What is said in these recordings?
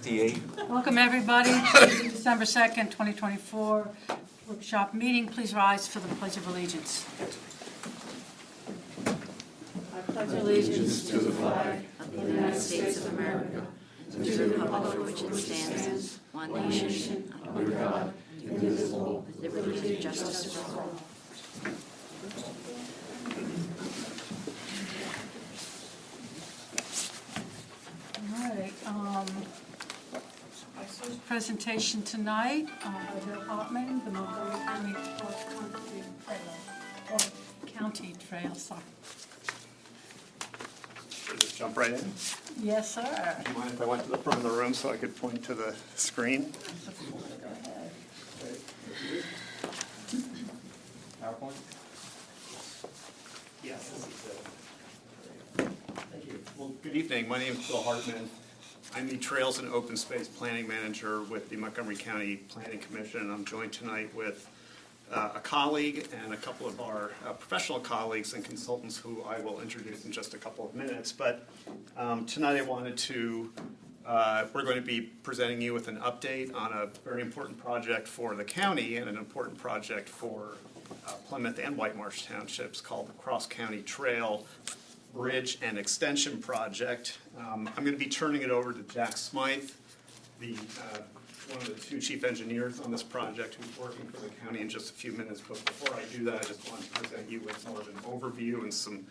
58. Welcome, everybody, to December 2nd, 2024 workshop meeting. Please rise for the Pledge of Allegiance. I pledge allegiance to the flag of the United States of America, to the republic for which it stands, one nation, under God, indivisible, with liberty and justice for all. All right. Presentation tonight by Bill Hartman, the Montgomery County County Trail. Sorry. Just jump right in. Yes, sir. Do you mind if I went to the front of the room so I could point to the screen? Go ahead. PowerPoint? Yes, this is it. Thank you. Well, good evening. My name is Bill Hartman. I'm the Trails and Open Space Planning Manager with the Montgomery County Planning Commission, and I'm joined tonight with a colleague and a couple of our professional colleagues and consultants who I will introduce in just a couple of minutes. But tonight I wanted to, we're going to be presenting you with an update on a very important project for the county and an important project for Plymouth and White Marsh Townships called the Cross County Trail Bridge and Extension Project. I'm going to be turning it over to Jack Smythe, one of the two chief engineers on this project who's working for the county in just a few minutes. But before I do that, I just want to present you with more of an overview and some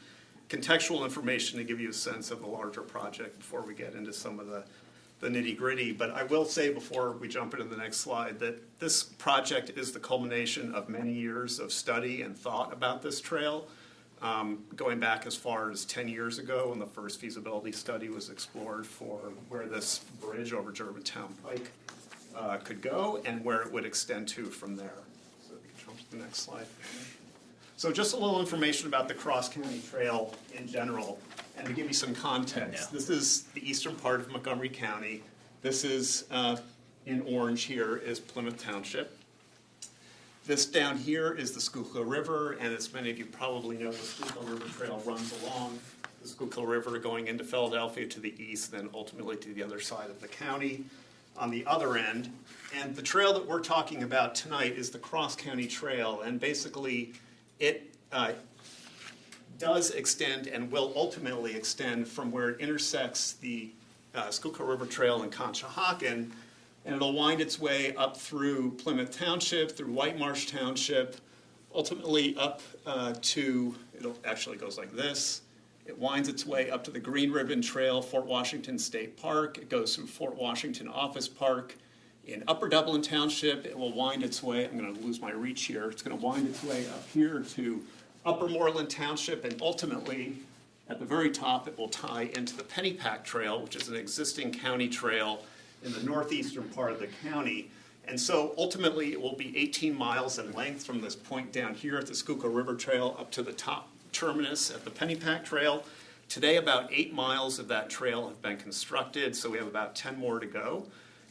contextual information to give you a sense of the larger project before we get into some of the nitty-gritty. But I will say before we jump into the next slide that this project is the culmination of many years of study and thought about this trail. Going back as far as 10 years ago when the first feasibility study was explored for where this bridge over Germantown Pike could go and where it would extend to from there. So if you can jump to the next slide. So just a little information about the Cross County Trail in general, and to give you some context. This is the eastern part of Montgomery County. This is, in orange here, is Plymouth Township. This down here is the Schuylkill River, and as many of you probably know, the Schuylkill River Trail runs along the Schuylkill River going into Philadelphia to the east, then ultimately to the other side of the county on the other end. And the trail that we're talking about tonight is the Cross County Trail, and basically it does extend and will ultimately extend from where it intersects the Schuylkill River Trail in Conshohocken, and it'll wind its way up through Plymouth Township, through White Marsh Township, ultimately up to, it actually goes like this. It winds its way up to the Green Ribbon Trail, Fort Washington State Park. It goes through Fort Washington Office Park. In Upper Dublin Township, it will wind its way, I'm going to lose my reach here, it's going to wind its way up here to Upper Moreland Township, and ultimately, at the very top, it will tie into the Pennypack Trail, which is an existing county trail in the northeastern part of the county. And so ultimately it will be 18 miles in length from this point down here at the Schuylkill River Trail up to the top terminus at the Pennypack Trail. Today about 8 miles of that trail have been constructed, so we have about 10 more to go.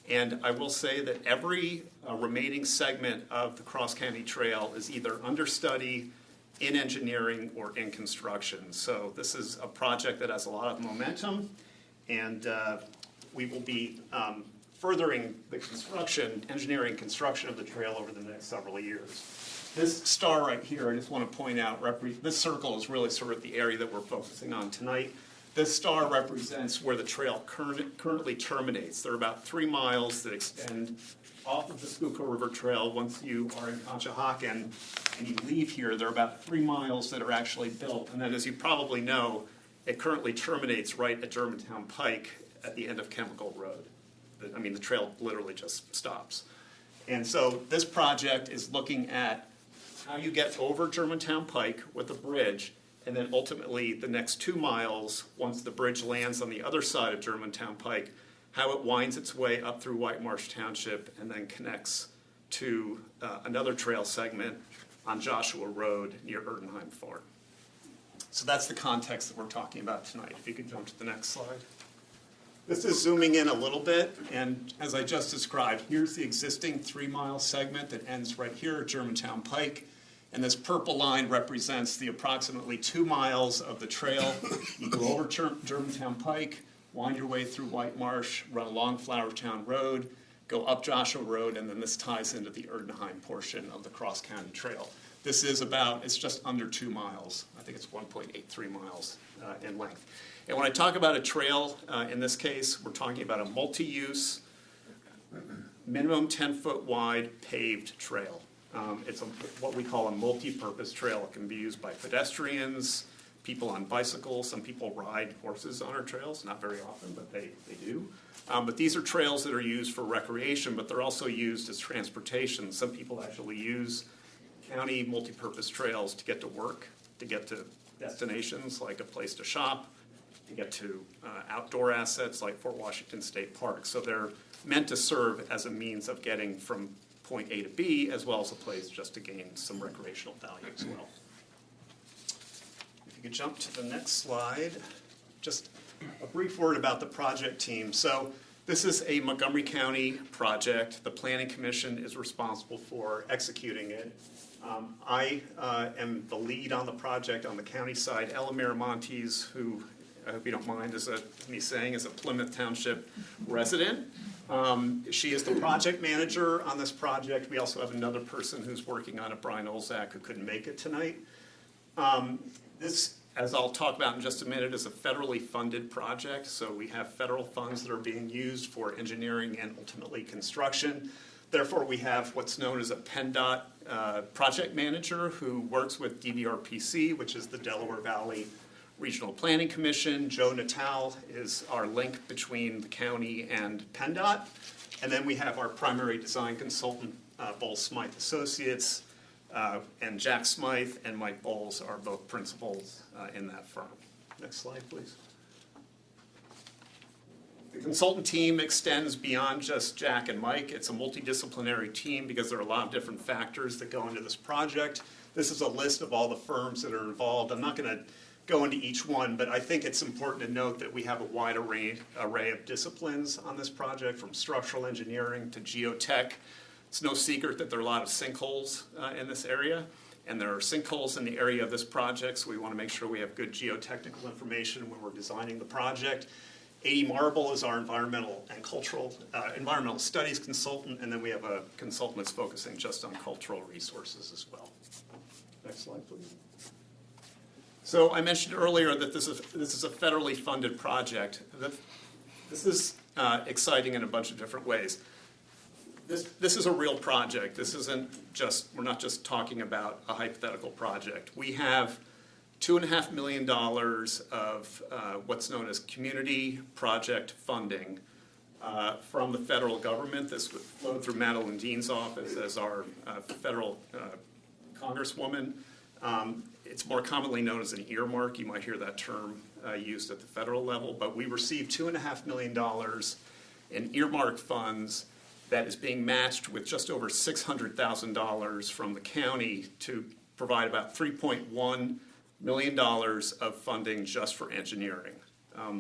And I will say that every remaining segment of the Cross County Trail is either under study, in engineering, or in construction. So this is a project that has a lot of momentum, and we will be furthering the engineering construction of the trail over the next several years. This star right here, I just want to point out, this circle is really sort of the area that we're focusing on tonight. This star represents where the trail currently terminates. There are about 3 miles that extend off of the Schuylkill River Trail. Once you are in Conshohocken and you leave here, there are about 3 miles that are actually built. And then, as you probably know, it currently terminates right at Germantown Pike at the end of Chemical Road. I mean, the trail literally just stops. And so this project is looking at how you get over Germantown Pike with a bridge, and then ultimately the next 2 miles, once the bridge lands on the other side of Germantown Pike, how it winds its way up through White Marsh Township and then connects to another trail segment on Joshua Road near Erdenheim Fort. So that's the context that we're talking about tonight. If you could jump to the next slide. This is zooming in a little bit, and as I just described, here's the existing 3-mile segment that ends right here at Germantown Pike, and this purple line represents the approximately 2 miles of the trail. You go over Germantown Pike, wind your way through White Marsh, run along Flowertown Road, go up Joshua Road, and then this ties into the Erdenheim portion of the Cross County Trail. This is it's just under 2 miles. I think it's 1.83 miles in length. And when I talk about a trail, in this case, we're talking about a multi-use, minimum 10-foot wide paved trail. It's what we call a multi-purpose trail. It can be used by pedestrians, people on bicycles. Some people ride horses on our trails, not very often, but they do. But these are trails that are used for recreation, but they're also used as transportation. Some people actually use county multi-purpose trails to get to work, to get to destinations like a place to shop, to get to outdoor assets like Fort Washington State Park. So they're meant to serve as a means of getting from point A to B, as well as a place just to gain some recreational value as well. If you could jump to the next slide. Just a brief word about the project team. So this is a Montgomery County project. The Planning Commission is responsible for executing it. I am the lead on the project on the county side. Ella Miramontes, who I hope you don't mind me saying, is a Plymouth Township resident. She is the project manager on this project. We also have another person who's working on it, Brian Olzak, who couldn't make it tonight. This, as I'll talk about in just a minute, is a federally funded project. So we have federal funds that are being used for engineering and ultimately construction. Therefore, we have what's known as a PennDOT project manager who works with DVRPC, which is the Delaware Valley Regional Planning Commission. Joe Natal is our link between the county and PennDOT. And then we have our primary design consultant, Bowles Smythe Associates, and Jack Smythe and Mike Bowles are both principals in that firm. Next slide, please. The consultant team extends beyond just Jack and Mike. It's a multidisciplinary team because there are a lot of different factors that go into this project. This is a list of all the firms that are involved. I'm not going to go into each one, but I think it's important to note that we have a wide array of disciplines on this project, from structural engineering to geotech. It's no secret that there are a lot of sinkholes in this area, and there are sinkholes in the area of this project, so we want to make sure we have good geotechnical information when we're designing the project. A.D. Marble is our environmental and cultural, environmental studies consultant, and then we have a consultant that's focusing just on cultural resources as well. Next slide, please. So I mentioned earlier that this is a federally funded project. This is exciting in a bunch of different ways. This is a real project. This isn't just, we're not just talking about a hypothetical project. We have $2.5 million of what's known as community project funding from the federal government. This would flow through Madeline Dean's office as our federal congresswoman. It's more commonly known as an earmark. You might hear that term used at the federal level, but we received $2.5 million in earmark funds that is being matched with just over $600,000 from the county to provide about $3.1 million of funding just for engineering.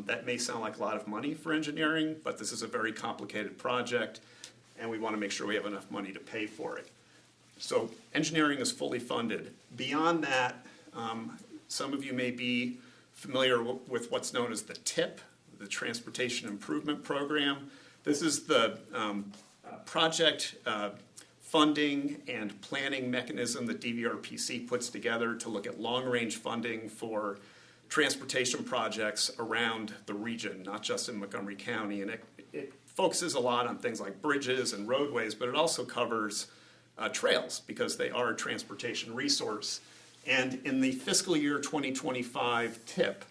That may sound like a lot of money for engineering, but this is a very complicated project, and we want to make sure we have enough money to pay for it. So engineering is fully funded. Beyond that, some of you may be familiar with what's known as the TIP, the Transportation Improvement Program. This is the project funding and planning mechanism that DVRPC puts together to look at long-range funding for transportation projects around the region, not just in Montgomery County. And it focuses a lot on things like bridges and roadways, but it also covers trails because they are a transportation resource. And in the fiscal year 2025 TIP,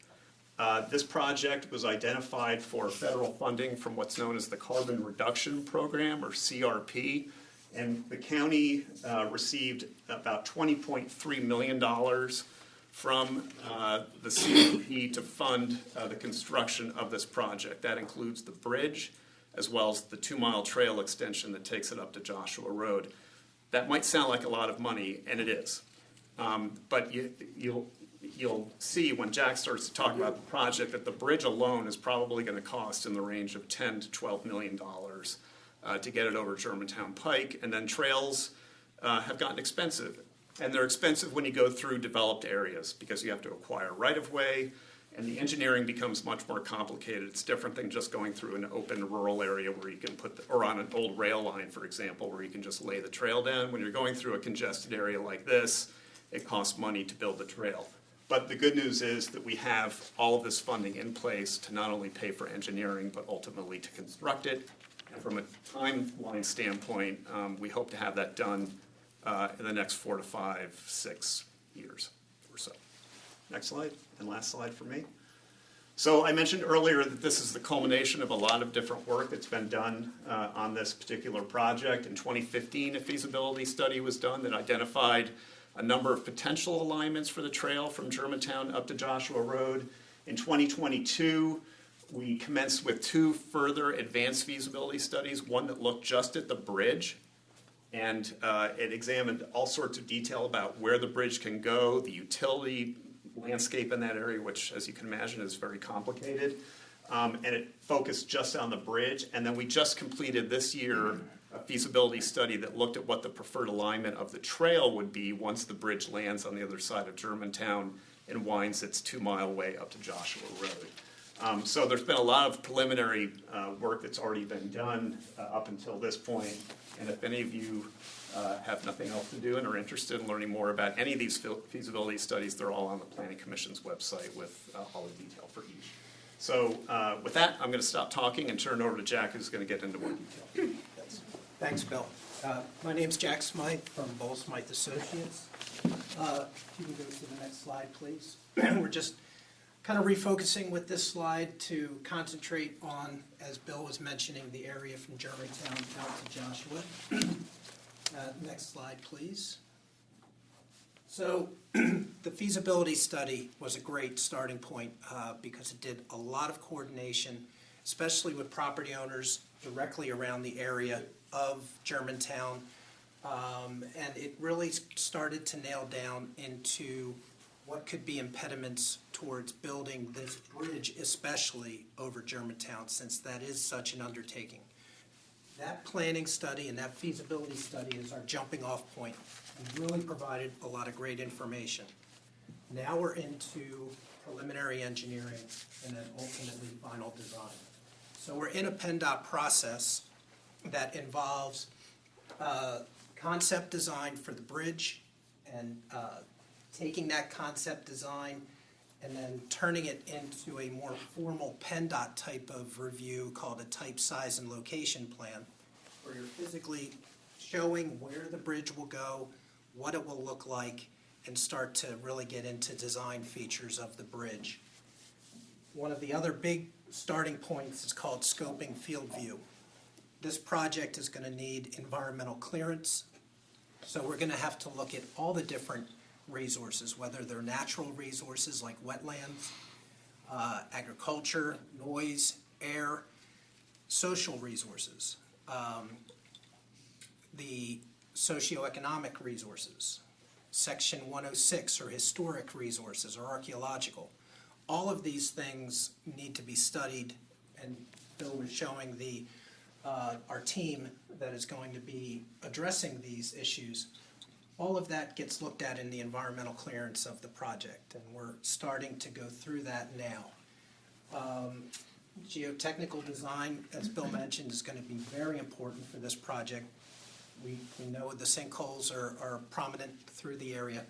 this project was identified for federal funding from what's known as the Carbon Reduction Program, or CRP. And the county received about $20.3 million from the CRP to fund the construction of this project. That includes the bridge, as well as the 2-mile trail extension that takes it up to Joshua Road. That might sound like a lot of money, and it is. But you'll see when Jack starts to talk about the project that the bridge alone is probably going to cost in the range of $10 to $12 million to get it over Germantown Pike. And then trails have gotten expensive. And they're expensive when you go through developed areas because you have to acquire right-of-way And the engineering becomes much more complicated. It's different than just going through an open rural area where you can put, or on an old rail line, for example, where you can just lay the trail down. When you're going through a congested area like this, it costs money to build the trail. But the good news is that we have all of this funding in place to not only pay for engineering, but ultimately to construct it. And from a timeline standpoint, we hope to have that done in the next 4 to 5, 6 years or so. Next slide, and last slide for me. So I mentioned earlier that this is the culmination of a lot of different work that's been done on this particular project. In 2015, a feasibility study was done that identified a number of potential alignments for the trail from Germantown up to Joshua Road. In 2022, we commenced with 2 further advanced feasibility studies, one that looked just at the bridge, and it examined all sorts of detail about where the bridge can go, the utility landscape in that area, which, as you can imagine, is very complicated. And it focused just on the bridge. And then we just completed this year a feasibility study that looked at what the preferred alignment of the trail would be once the bridge lands on the other side of Germantown and winds its 2-mile way up to Joshua Road. So there's been a lot of preliminary work that's already been done up until this point. And if any of you have nothing else to do and are interested in learning more about any of these feasibility studies, they're all on the Planning Commission's website with all the detail for each. So with that, I'm going to stop talking and turn it over to Jack, who's going to get into more detail. Thanks, Bill. My name's Jack Smythe from Bull Smythe Associates. If you can go to the next slide, please. We're just kind of refocusing with this slide to concentrate on, as Bill was mentioning, the area from Germantown out to Joshua. Next slide, please. So the feasibility study was a great starting point because it did a lot of coordination, especially with property owners directly around the area of Germantown. And it really started to nail down into what could be impediments towards building this bridge, especially over Germantown, since that is such an undertaking. That planning study and that feasibility study is our jumping off point and really provided a lot of great information. Now we're into preliminary engineering and then ultimately final design. So we're in a PennDOT process that involves concept design for the bridge and taking that concept design and then turning it into a more formal PennDOT type of review called a type, size, and location plan, where you're physically showing where the bridge will go, what it will look like, and start to really get into design features of the bridge. One of the other big starting points is called scoping field view. This project is going to need environmental clearance, so we're going to have to look at all the different resources, whether they're natural resources like wetlands, agriculture, noise, air, social resources, the socioeconomic resources, Section 106 or historic resources or archaeological. All of these things need to be studied, and Bill was showing our team that is going to be addressing these issues. All of that gets looked at in the environmental clearance of the project, and we're starting to go through that now. Geotechnical design, as Bill mentioned, is going to be very important for this project. We know the sinkholes are prominent through the area.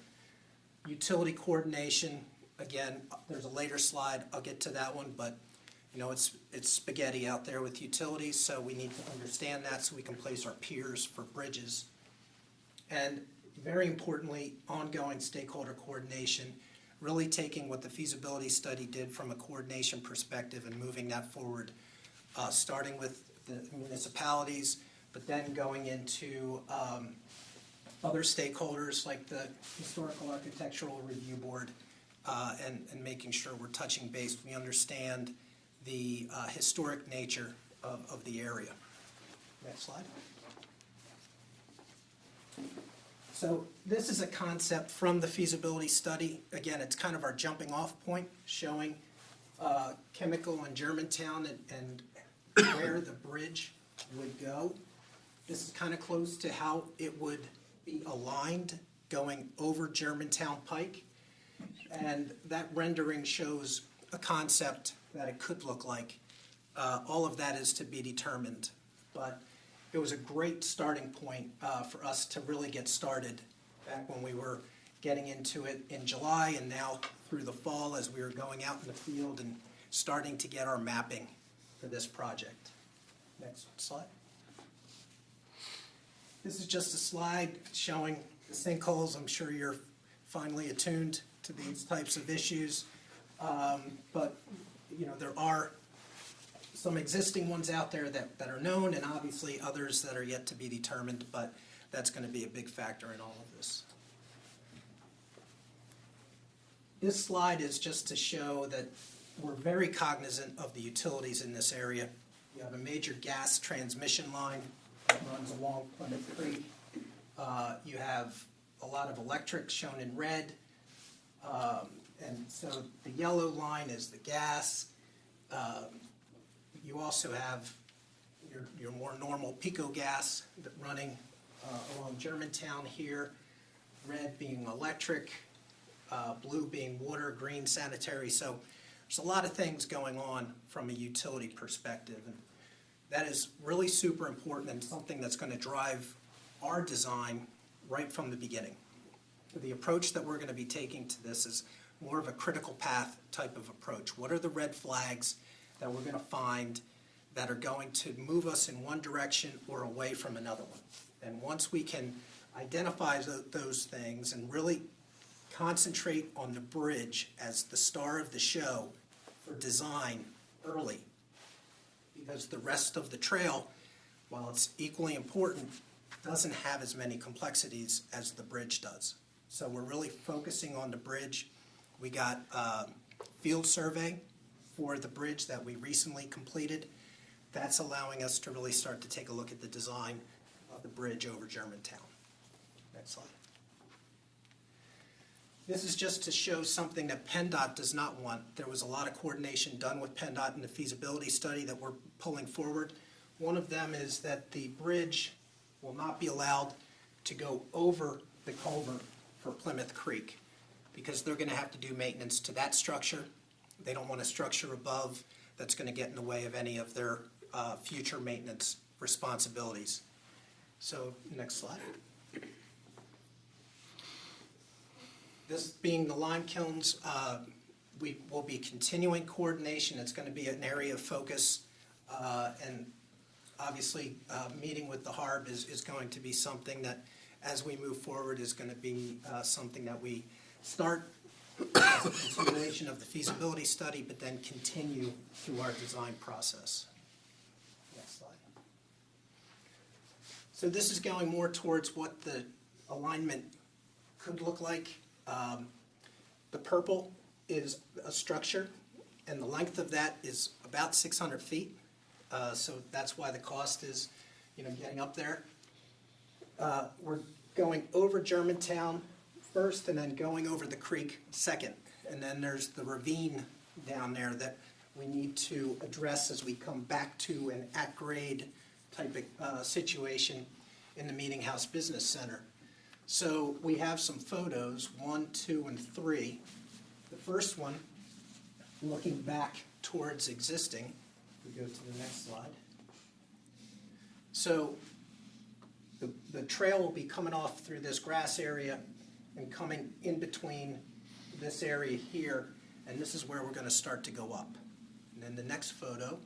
Utility coordination, again, there's a later slide, I'll get to that one, but you know, it's spaghetti out there with utilities, so we need to understand that so we can place our piers for bridges. And very importantly, ongoing stakeholder coordination, really taking what the feasibility study did from a coordination perspective and moving that forward, starting with the municipalities, but then going into other stakeholders like the Historical Architectural Review Board and making sure we're touching base. We understand the historic nature of the area. Next slide. So this is a concept from the feasibility study. Again, it's kind of our jumping off point, showing chemical in Germantown and where the bridge would go. This is kind of close to how it would be aligned going over Germantown Pike. And that rendering shows a concept that it could look like. All of that is to be determined. But it was a great starting point for us to really get started back when we were getting into it in July and now through the fall as we were going out in the field and starting to get our mapping for this project. Next slide. This is just a slide showing the sinkholes. I'm sure you're finally attuned to these types of issues. But, you know, there are some existing ones out there that are known and obviously others that are yet to be determined, but that's going to be a big factor in all of this. This slide is just to show that we're very cognizant of the utilities in this area. You have a major gas transmission line that runs along Plymouth Creek. You have a lot of electric shown in red. And so the yellow line is the gas. You also have your more normal Pico gas running along Germantown here, red being electric, blue being water, green sanitary. So there's a lot of things going on from a utility perspective. And that is really super important and something that's going to drive our design right from the beginning. The approach that we're going to be taking to this is more of a critical path type of approach. What are the red flags that we're going to find that are going to move us in one direction or away from another one? And once we can identify those things and really concentrate on the bridge as the star of the show for design early, because the rest of the trail, while it's equally important, doesn't have as many complexities as the bridge does. So we're really focusing on the bridge. We got a field survey for the bridge that we recently completed. That's allowing us to really start to take a look at the design of the bridge over Germantown. Next slide. This is just to show something that PennDOT does not want. There was a lot of coordination done with PennDOT in the feasibility study that we're pulling forward. One of them is that the bridge will not be allowed to go over the culvert for Plymouth Creek because they're going to have to do maintenance to that structure. They don't want a structure above that's going to get in the way of any of their future maintenance responsibilities. So, next slide. This being the lime kilns, we will be continuing coordination. It's going to be an area of focus, and obviously meeting with the HARB is going to be something that, as we move forward, is going to be something that we start as a continuation of the feasibility study, but then continue through our design process. Next slide. So this is going more towards what the alignment could look like. The purple is a structure, and the length of that is about 600 feet. So that's why the cost is, getting up there. We're going over Germantown first, and then going over the creek second. And then there's the ravine down there that we need to address as we come back to an at-grade type of situation in the Meeting House Business Center. So we have some photos, 1, 2, and 3. The first one, looking back towards existing. We go to the next slide. So the trail will be coming off through this grass area and coming in between this area here, and this is where we're going to start to go up. And then the next photo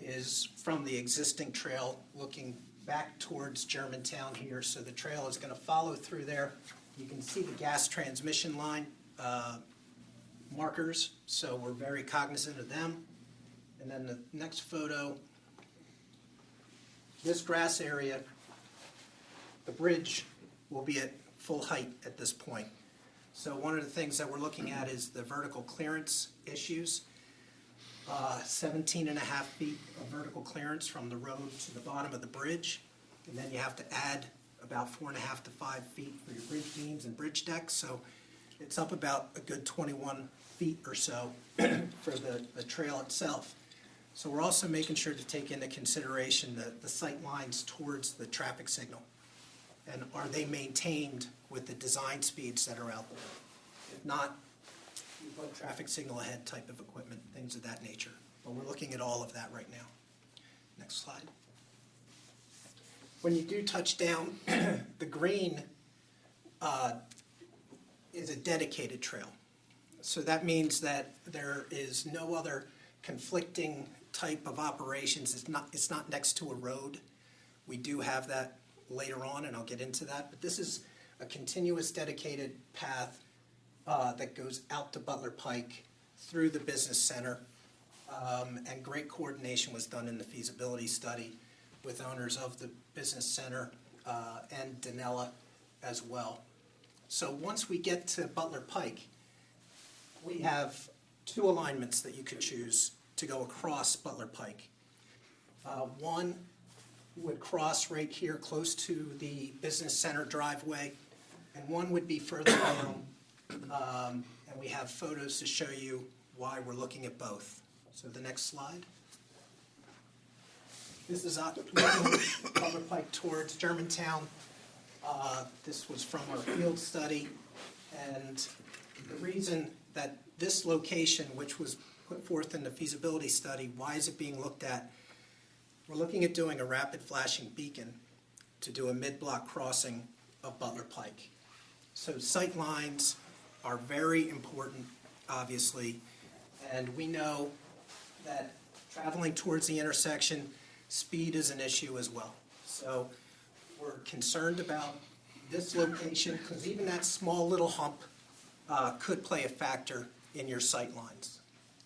is from the existing trail looking back towards Germantown here. So the trail is going to follow through there. You can see the gas transmission line markers, so we're very cognizant of them. And then the next photo, this grass area, the bridge will be at full height at this point. So one of the things that we're looking at is the vertical clearance issues. 17 and a half feet of vertical clearance from the road to the bottom of the bridge. And then you have to add about 4.5 to 5 feet for your bridge beams and bridge decks. So it's up about a good 21 feet or so for the trail itself. So we're also making sure to take into consideration the sight lines towards the traffic signal. And are they maintained with the design speeds that are out there? If not, you traffic signal ahead type of equipment, things of that nature. But we're looking at all of that right now. Next slide. When you do touch down, the green is a dedicated trail. So that means that there is no other conflicting type of operations. It's not next to a road. We do have that later on, and I'll get into that. But this is a continuous dedicated path that goes out to Butler Pike through the business center. And great coordination was done in the feasibility study with owners of the business center and Danella as well. So once we get to Butler Pike, we have two alignments that you could choose to go across Butler Pike. One would cross right here close to the business center driveway, and one would be further down. And we have photos to show you why we're looking at both. So the next slide. This is Butler Pike towards Germantown. This was from our field study, and the reason that this location, which was put forth in the feasibility study, why is it being looked at? We're looking at doing a rapid flashing beacon to do a mid-block crossing of Butler Pike. So sight lines are very important, obviously, and we know that traveling towards the intersection, speed is an issue as well. So we're concerned about this location because even that small little hump could play a factor in your sight lines.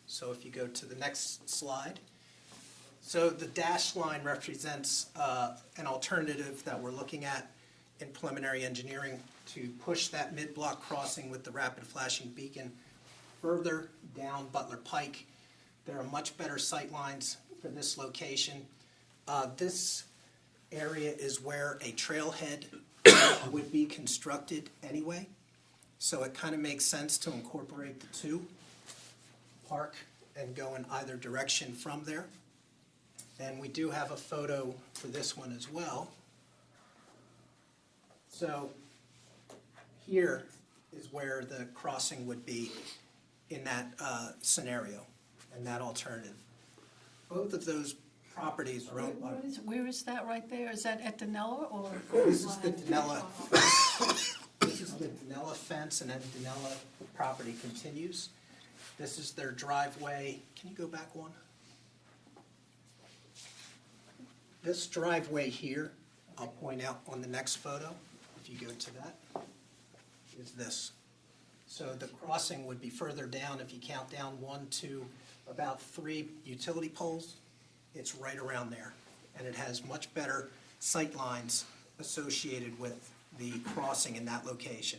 So if you go to the next slide. So the dashed line represents an alternative that we're looking at in preliminary engineering to push that mid-block crossing with the rapid flashing beacon further down Butler Pike. There are much better sight lines for this location. This area is where a trailhead would be constructed anyway. So it kind of makes sense to incorporate the two, park and go in either direction from there. And we do have a photo for this one as well. So here is where the crossing would be in that scenario and that alternative. Both of those properties are owned by... Where is that right there? Is that at Danella or? This is the Danella. This is the Danella fence, and then Danella property continues. This is their driveway. Can you go back one? This driveway here, I'll point out on the next photo, if you go to that, is this. So the crossing would be further down. If you count down 1, 2, about 3 utility poles, it's right around there. And it has much better sight lines associated with the crossing in that location.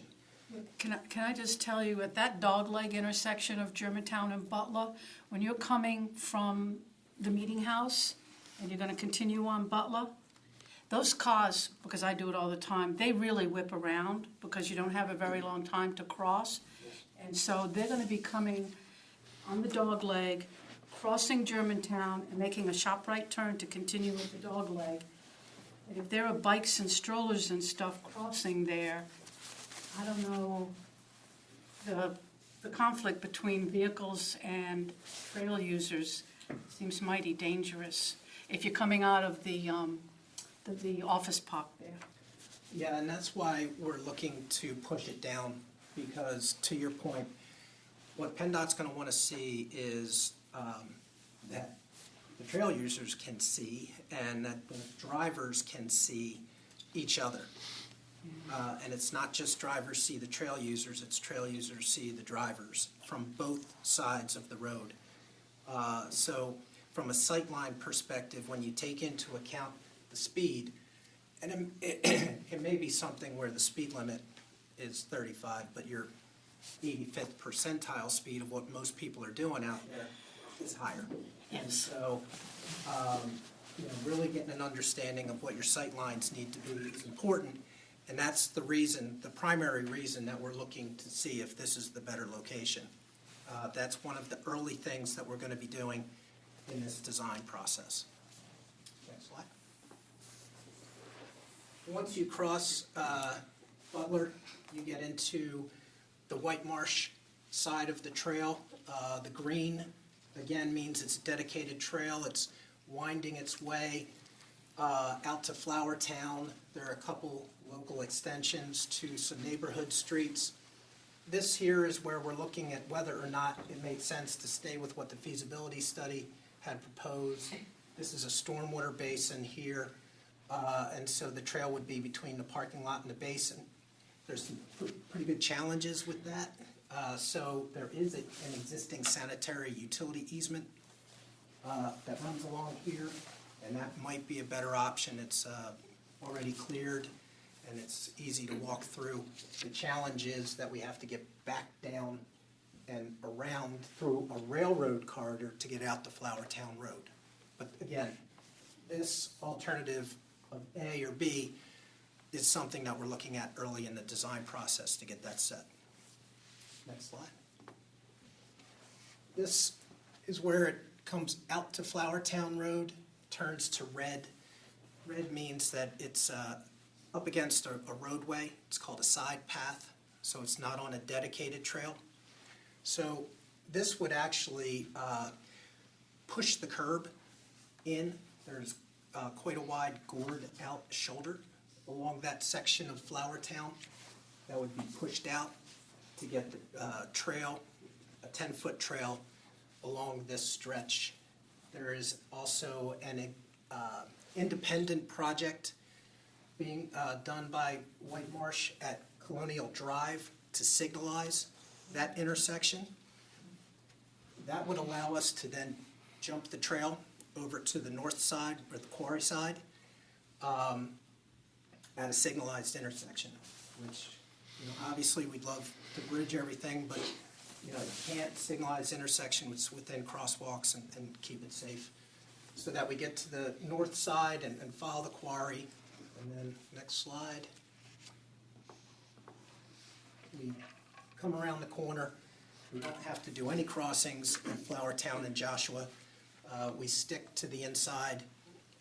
Can I just tell you, at that dogleg intersection of Germantown and Butler, when you're coming from the meeting house and you're going to continue on Butler, those cars, because I do it all the time, they really whip around because you don't have a very long time to cross. And so they're going to be coming on the dogleg, crossing Germantown and making a sharp right turn to continue with the dogleg. And if there are bikes and strollers and stuff crossing there, I don't know, the conflict between vehicles and trail users seems mighty dangerous if you're coming out of the office park there. Yeah, and that's why we're looking to push it down, because to your point, what PennDOT's going to want to see is that the trail users can see and that the drivers can see each other. And it's not just drivers see the trail users, it's trail users see the drivers from both sides of the road. So from a sightline perspective, when you take into account the speed, and it may be something where the speed limit is 35, but your 85th percentile speed of what most people are doing out there is higher. Yes. And so, really getting an understanding of what your sight lines need to be is important. And that's the reason, the primary reason that we're looking to see if this is the better location. That's one of the early things that we're going to be doing in this design process. Next slide. Once you cross Butler, you get into the White Marsh side of the trail. The green, again, means it's a dedicated trail. It's winding its way out to Flower Town. There are a couple local extensions to some neighborhood streets. This here is where we're looking at whether or not it made sense to stay with what the feasibility study had proposed. This is a stormwater basin here, and so the trail would be between the parking lot and the basin. There's some pretty good challenges with that. So there is an existing sanitary utility easement that runs along here, and that might be a better option. It's already cleared, and it's easy to walk through. The challenge is that we have to get back down and around through a railroad corridor to get out to Flower Town Road. But again, this alternative of A or B is something that we're looking at early in the design process to get that set. Next slide. This is where it comes out to Flower Town Road, turns to red. Red means that it's up against a roadway. It's called a side path, so it's not on a dedicated trail. So this would actually push the curb in. There's quite a wide gored out shoulder along that section of Flower Town that would be pushed out to get the trail, a 10-foot trail along this stretch. There is also an independent project being done by White Marsh at Colonial Drive to signalize that intersection. That would allow us to then jump the trail over to the north side or the quarry side at a signalized intersection, which, obviously we'd love to bridge everything, but you can't signalize intersection within crosswalks and keep it safe. So that we get to the north side and follow the quarry. And then next slide. We come around the corner. We don't have to do any crossings in Flower Town and Joshua. We stick to the inside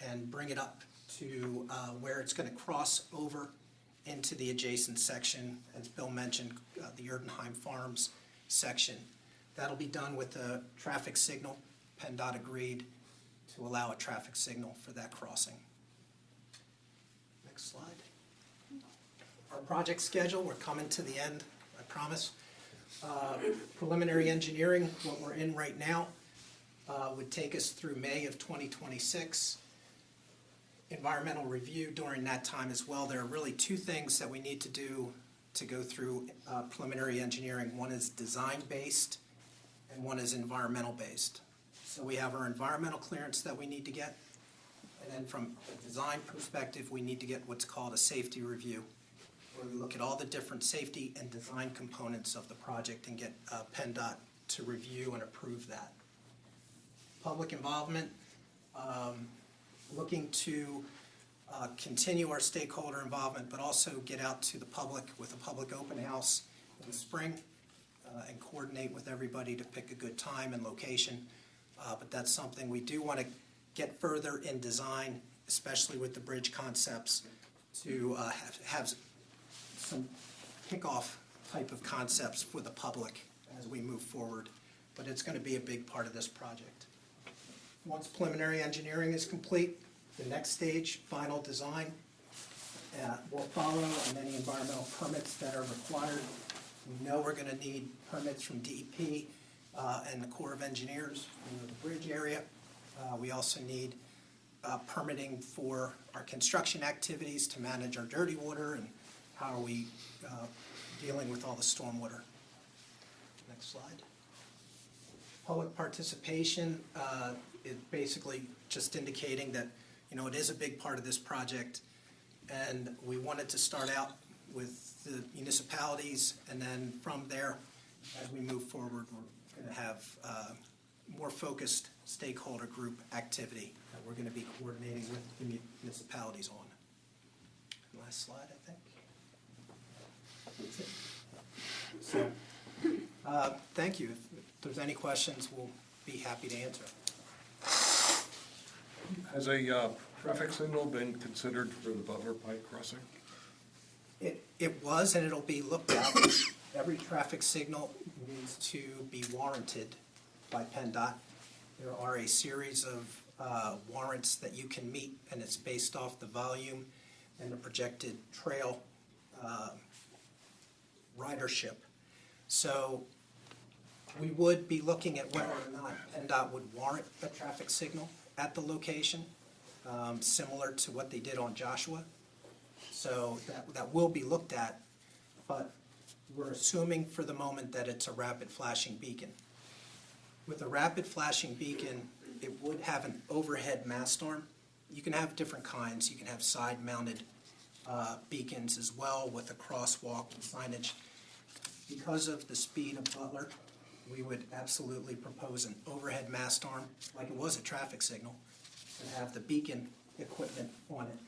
and bring it up to where it's going to cross over into the adjacent section, as Bill mentioned, the Erdenheim Farms section. That'll be done with a traffic signal. PennDOT agreed to allow a traffic signal for that crossing. Next slide. Our project schedule, we're coming to the end, I promise. Preliminary engineering, what we're in right now, would take us through May of 2026. Environmental review during that time as well. There are really two things that we need to do to go through preliminary engineering. One is design-based and one is environmental-based. So we have our environmental clearance that we need to get, and then from a design perspective, we need to get what's called a safety review, where we look at all the different safety and design components of the project and get PennDOT to review and approve that. Public involvement, looking to continue our stakeholder involvement, but also get out to the public with a public open house in the spring and coordinate with everybody to pick a good time and location. But that's something we do want to get further in design, especially with the bridge concepts, to have some kickoff type of concepts for the public as we move forward. But it's going to be a big part of this project. Once preliminary engineering is complete, the next stage, final design, will follow, and any environmental permits that are required. We know we're going to need permits from DEP and the Corps of Engineers in the bridge area. We also need permitting for our construction activities to manage our dirty water, and how are we dealing with all the stormwater. Next slide. Public participation is basically just indicating that it is a big part of this project, and we wanted to start out with the municipalities, and then from there, as we move forward, we're going to have more focused stakeholder group activity that we're going to be coordinating with the municipalities on. Last slide, I think. That's it. So, thank you. If there's any questions, we'll be happy to answer. Has a traffic signal been considered for the Butler Pike crossing? It was, and it'll be looked at. every traffic signal needs to be warranted by PennDOT. There are a series of warrants that you can meet, and it's based off the volume and the projected trail ridership. So we would be looking at whether or not PennDOT would warrant a traffic signal at the location, similar to what they did on Joshua. So that will be looked at, but we're assuming for the moment that it's a rapid flashing beacon. With a rapid flashing beacon, it would have an overhead mast arm. You can have different kinds. You can have side-mounted beacons as well with a crosswalk signage. Because of the speed of Butler, we would absolutely propose an overhead mast arm, like it was a traffic signal, and have the beacon equipment on it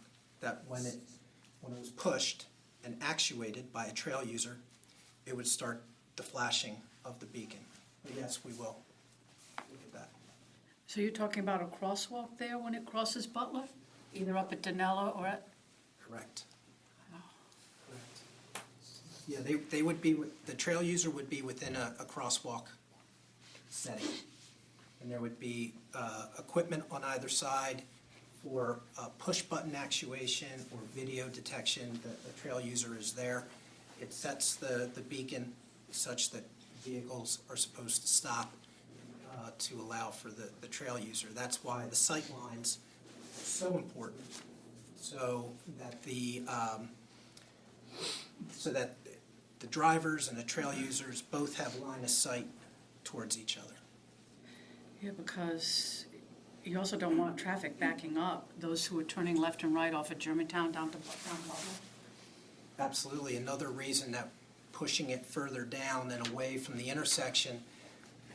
that when it was pushed and actuated by a trail user, it would start the flashing of the beacon. But yes, we will look at that. So you're talking about a crosswalk there when it crosses Butler? Either up at Danella or at, Correct. Correct. Yeah, they would be, the trail user would be within a crosswalk setting. And there would be equipment on either side for push-button actuation or video detection. The trail user is there. It sets the beacon such that vehicles are supposed to stop to allow for the trail user. That's why the sight lines are so important, so that the drivers and the trail users both have line of sight towards each other. yeah, because you also don't want traffic backing up, those who are turning left and right off at Germantown down Butler. Absolutely. Another reason that pushing it further down and away from the intersection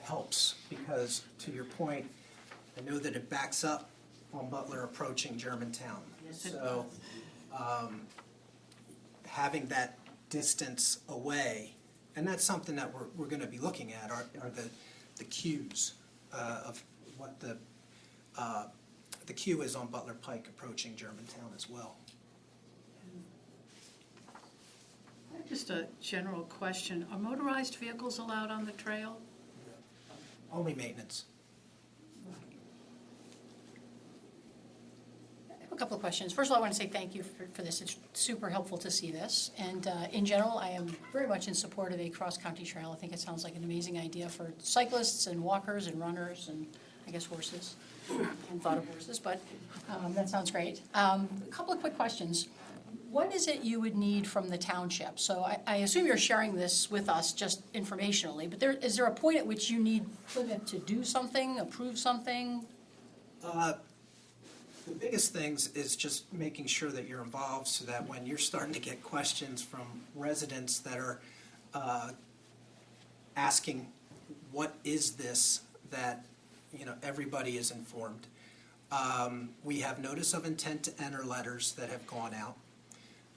helps, because to your point, I know that it backs up on Butler approaching Germantown. Yes, it So having that distance away, and that's something that we're going to be looking at, are the cues of what the queue is on Butler Pike approaching Germantown as well. Just a general question, are motorized vehicles allowed on the trail? Only maintenance. I have a couple of questions. First of all, I want to say thank you for this. It's super helpful to see this. And in general, I am very much in support of a cross-county trail. I think it sounds like an amazing idea for cyclists and walkers and runners and, I guess, horses. And thought of horses, but that sounds great. A couple of quick questions. What is it you would need from the township? So I assume you're sharing this with us just informationally, but is there a point at which you need Plymouth to do something, approve something? The biggest things is just making sure that you're involved so that when you're starting to get questions from residents that are asking, what is this, that everybody is informed. We have notice of intent to enter letters that have gone out.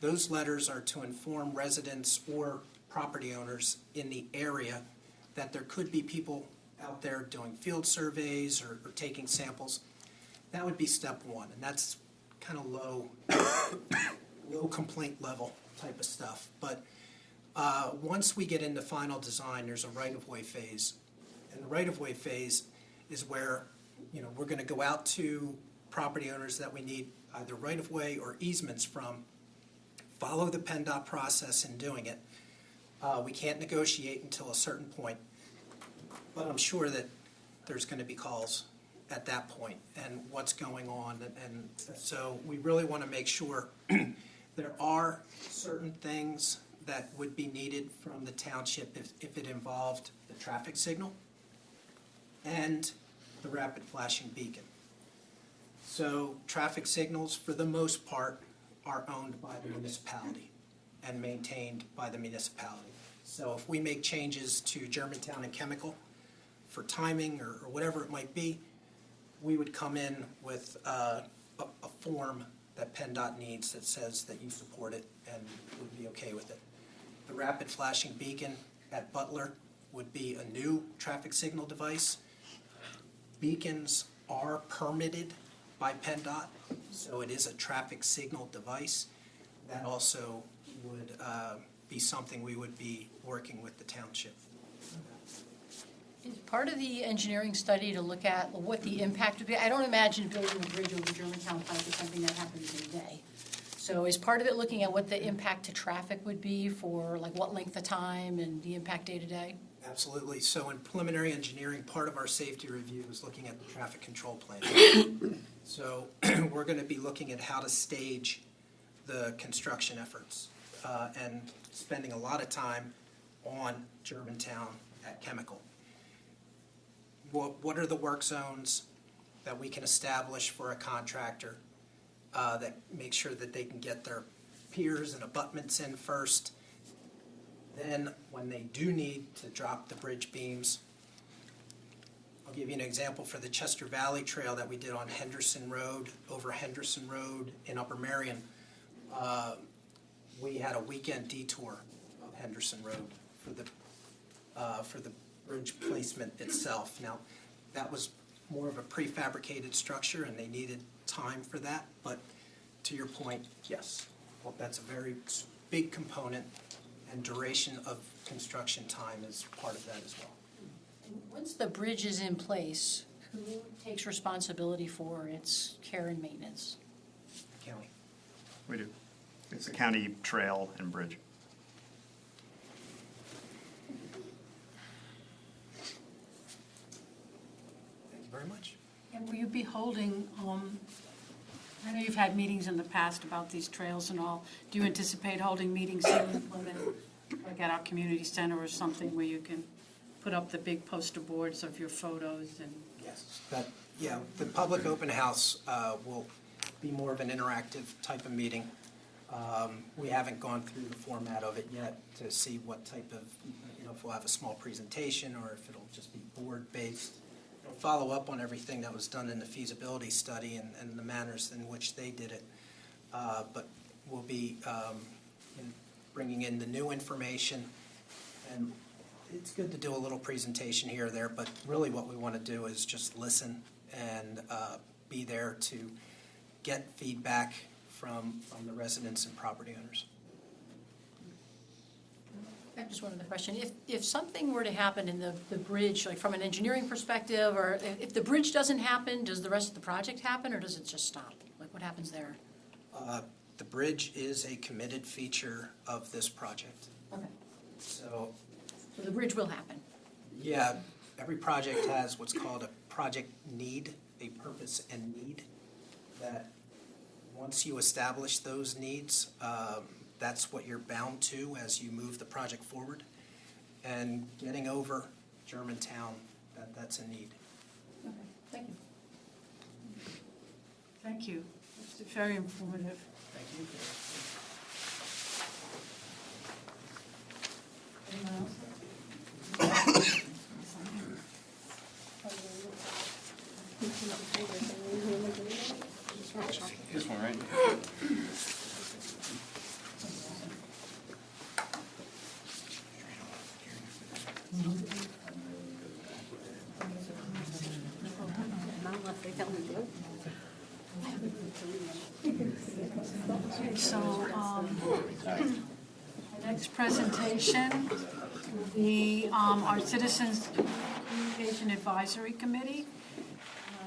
Those letters are to inform residents or property owners in the area that there could be people out there doing field surveys or taking samples. That would be step one, and that's kind of low complaint level type of stuff. But once we get into final design, there's a right-of-way phase. And the right-of-way phase is where we're going to go out to property owners that we need either right-of-way or easements from, follow the PennDOT process in doing it. We can't negotiate until a certain point, but I'm sure that there's going to be calls at that point and what's going on. And so we really want to make sure there are certain things that would be needed from the township if it involved the traffic signal and the rapid flashing beacon. So traffic signals, for the most part, are owned by the municipality and maintained by the municipality. So if we make changes to Germantown and Chemical for timing or whatever it might be, we would come in with a form that PennDOT needs that says that you support it and would be okay with it. The rapid flashing beacon at Butler would be a new traffic signal device. Beacons are permitted by PennDOT, so it is a traffic signal device. That also would be something we would be working with the township. Is part of the engineering study to look at what the impact would be? I don't imagine building a bridge over Germantown Pike is something that happens in a day. So is part of it looking at what the impact to traffic would be for, like, what length of time and the impact day to day? Absolutely. So in preliminary engineering, part of our safety review is looking at the traffic control plan. So we're going to be looking at how to stage the construction efforts and spending a lot of time on Germantown at Chemical. What are the work zones that we can establish for a contractor that make sure that they can get their piers and abutments in first? Then, when they do need to drop the bridge beams, I'll give you an example for the Chester Valley Trail that we did on Henderson Road, over Henderson Road in Upper Marion. We had a weekend detour of Henderson Road for the bridge placement itself. Now, that was more of a prefabricated structure, and they needed time for that. But to your point, yes, well, that's a very big component, and duration of construction time is part of that as well. Once the bridge is in place, who takes responsibility for its care and maintenance? County. We do. It's a county trail and bridge. Thank you very much. And will you be holding, I know you've had meetings in the past about these trails and all. Do you anticipate holding meetings soon in Plymouth, like at our community center or something where you can put up the big poster boards of your photos and? Yes. The public open house will be more of an interactive type of meeting. We haven't gone through the format of it yet to see what type of, if we'll have a small presentation or if it'll just be board-based. It'll follow up on everything that was done in the feasibility study and the manners in which they did it. But we'll be bringing in the new information, and it's good to do a little presentation here or there, but really what we want to do is just listen and be there to get feedback from the residents and property owners. I have just one other question. If something were to happen in the bridge, like from an engineering perspective, or if the bridge doesn't happen, does the rest of the project happen, or does it just stop? Like, what happens there? The bridge is a committed feature of this project. Okay. So, So the bridge will happen? yeah, every project has what's called a project need, a purpose and need, that once you establish those needs, that's what you're bound to as you move the project forward. And getting over Germantown, that's a need. Okay, thank you. Thank you. It's very informative. Thank you. Anyone else? This one, right? Okay, so, the next presentation will be our Citizens Communication Advisory Committee.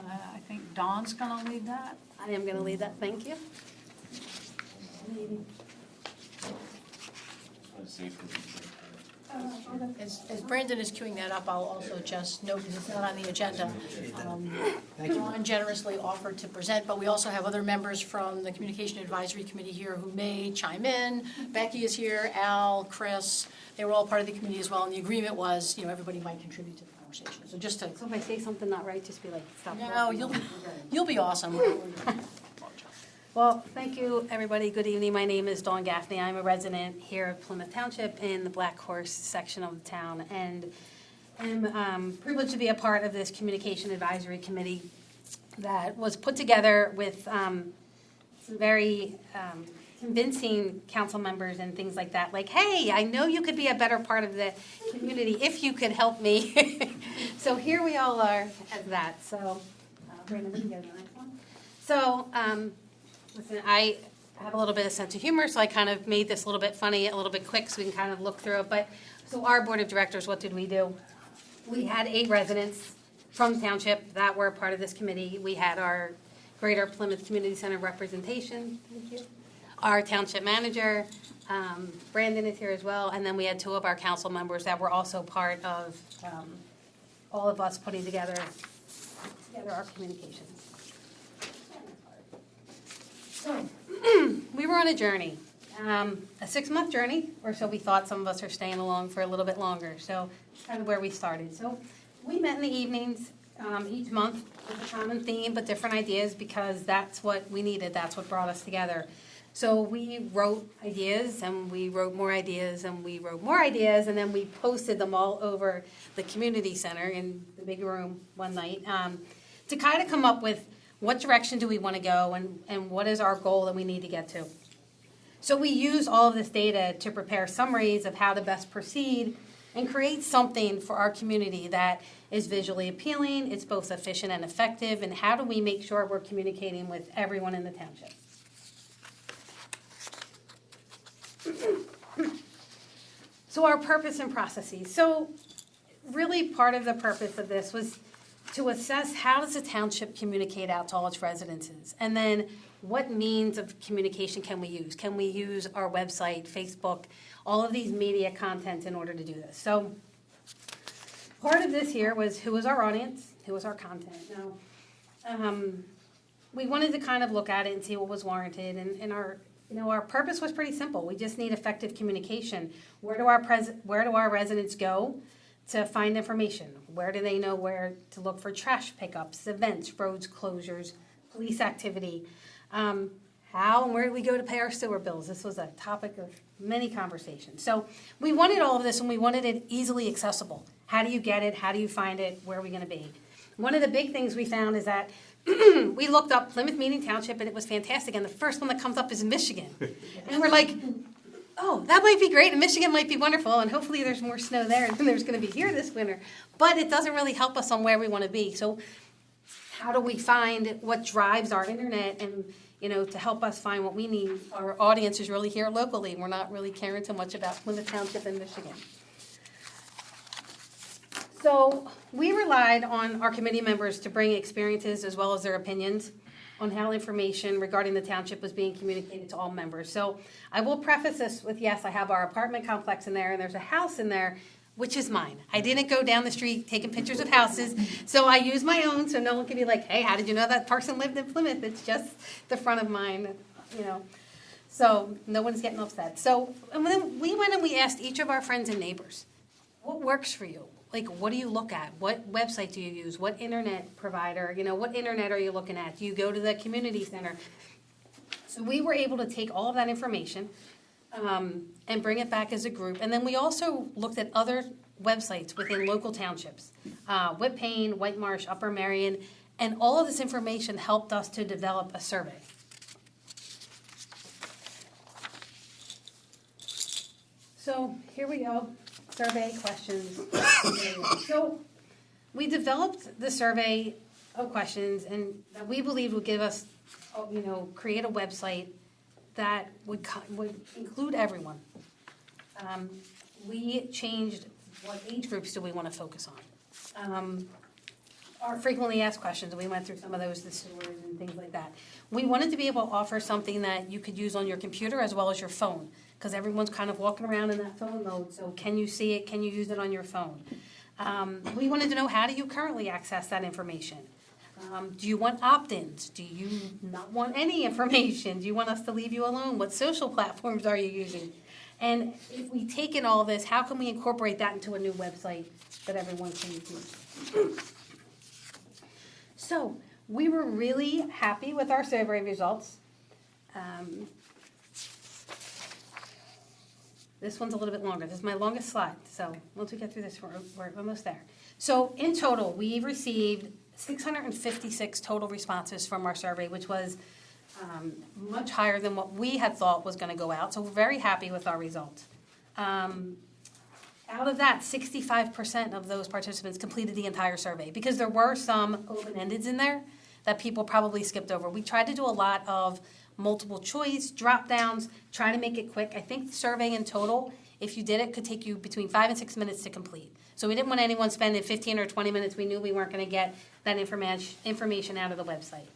I think Dawn's going to lead that. I am going to lead that, thank you. As Brandon is queuing that up, I'll also just note that it's not on the agenda. Thank you. Dawn generously offered to present, but we also have other members from the Communication Advisory Committee here who may chime in. Becky is here, Al, Chris, they were all part of the committee as well, and the agreement was, everybody might contribute to the conversation. So just to, So if I say something not right, just be like, stop. no, you'll be awesome. Well, thank you, everybody. Good evening. My name is Dawn Gaffney. I'm a resident here at Plymouth Township in the Black Horse section of the town, and I'm privileged to be a part of this Communication Advisory Committee that was put together with some very convincing council members and things like that. Like, hey, I know you could be a better part of the community if you could help me. So here we all are as that. So, Brandon, we can go to the next one. So, listen, I have a little bit of sense of humor, so I kind of made this a little bit funny, a little bit quick, so we can kind of look through it. But, so our board of directors, what did we do? We had 8 residents from the township that were part of this committee. We had our Greater Plymouth Community Center representation, thank you. Our township manager, Brandon is here as well, and then we had 2 of our council members that were also part of all of us putting together our communications. So, we were on a journey, a 6-month journey, or so we thought. Some of us are staying along for a little bit longer, so it's kind of where we started. So we met in the evenings each month with a common theme, but different ideas, because that's what we needed, that's what brought us together. So we wrote ideas, and we wrote more ideas, and we wrote more ideas, and then we posted them all over the community center in the big room one night to kind of come up with what direction do we want to go, and what is our goal that we need to get to. So we use all of this data to prepare summaries of how to best proceed and create something for our community that is visually appealing, it's both efficient and effective, and how do we make sure we're communicating with everyone in the township. So our purpose and processes. So really part of the purpose of this was to assess how does the township communicate out to all its residences, and then what means of communication can we use? Can we use our website, Facebook, all of these media content in order to do this? So part of this here was who was our audience, who was our content. Now, we wanted to kind of look at it and see what was warranted, and our purpose was pretty simple. We just need effective communication. Where do our residents go to find information? Where do they know where to look for trash pickups, events, roads closures, police activity? How and where do we go to pay our sewer bills? This was a topic of many conversations. So we wanted all of this, and we wanted it easily accessible. How do you get it? How do you find it? Where are we going to be? One of the big things we found is that we looked up Plymouth Meeting Township, and it was fantastic. And the first one that comes up is Michigan. And we're like, oh, that might be great, and Michigan might be wonderful, and hopefully there's more snow there than there's going to be here this winter. But it doesn't really help us on where we want to be. So how do we find what drives our internet and, to help us find what we need? Our audience is really here locally. We're not really caring so much about Plymouth Township in Michigan. So we relied on our committee members to bring experiences as well as their opinions on how information regarding the township was being communicated to all members. So I will preface this with, yes, I have our apartment complex in there, and there's a house in there, which is mine. I didn't go down the street taking pictures of houses, so I use my own, so no one can be like, hey, how did you know that person lived in Plymouth? It's just the front of mine, So no one's getting upset. So and then we went and we asked each of our friends and neighbors, what works for you? Like, what do you look at? What website do you use? What internet provider? What internet are you looking at? Do you go to the community center? So we were able to take all of that information and bring it back as a group. And then we also looked at other websites within local townships, Whitpain, White Marsh, Upper Merion, and all of this information helped us to develop a survey. So here we go. Survey questions. So we developed the survey of questions, and that we believed would give us, create a website that would include everyone. We changed what age groups do we want to focus on. Our frequently asked questions, we went through some of those, the sewers and things like that. We wanted to be able to offer something that you could use on your computer as well as your phone, because everyone's kind of walking around in that phone mode, so can you see it, can you use it on your phone? We wanted to know, how do you currently access that information? Do you want opt-ins? Do you not want any information? Do you want us to leave you alone? What social platforms are you using? And if we take in all this, how can we incorporate that into a new website that everyone can use? So we were really happy with our survey results. This one's a little bit longer. This is my longest slide. So once we get through this, we're almost there. So in total, we received 656 total responses from our survey, which was much higher than what we had thought was going to go out. So we're very happy with our results. Out of that, 65% of those participants completed the entire survey, because there were some open-endeds in there that people probably skipped over. We tried to do a lot of multiple choice, drop downs, try to make it quick. I think the survey in total, if you did it, could take you between 5 and 6 minutes to complete. So we didn't want anyone spending 15 or 20 minutes. We knew we weren't going to get that information out of the website.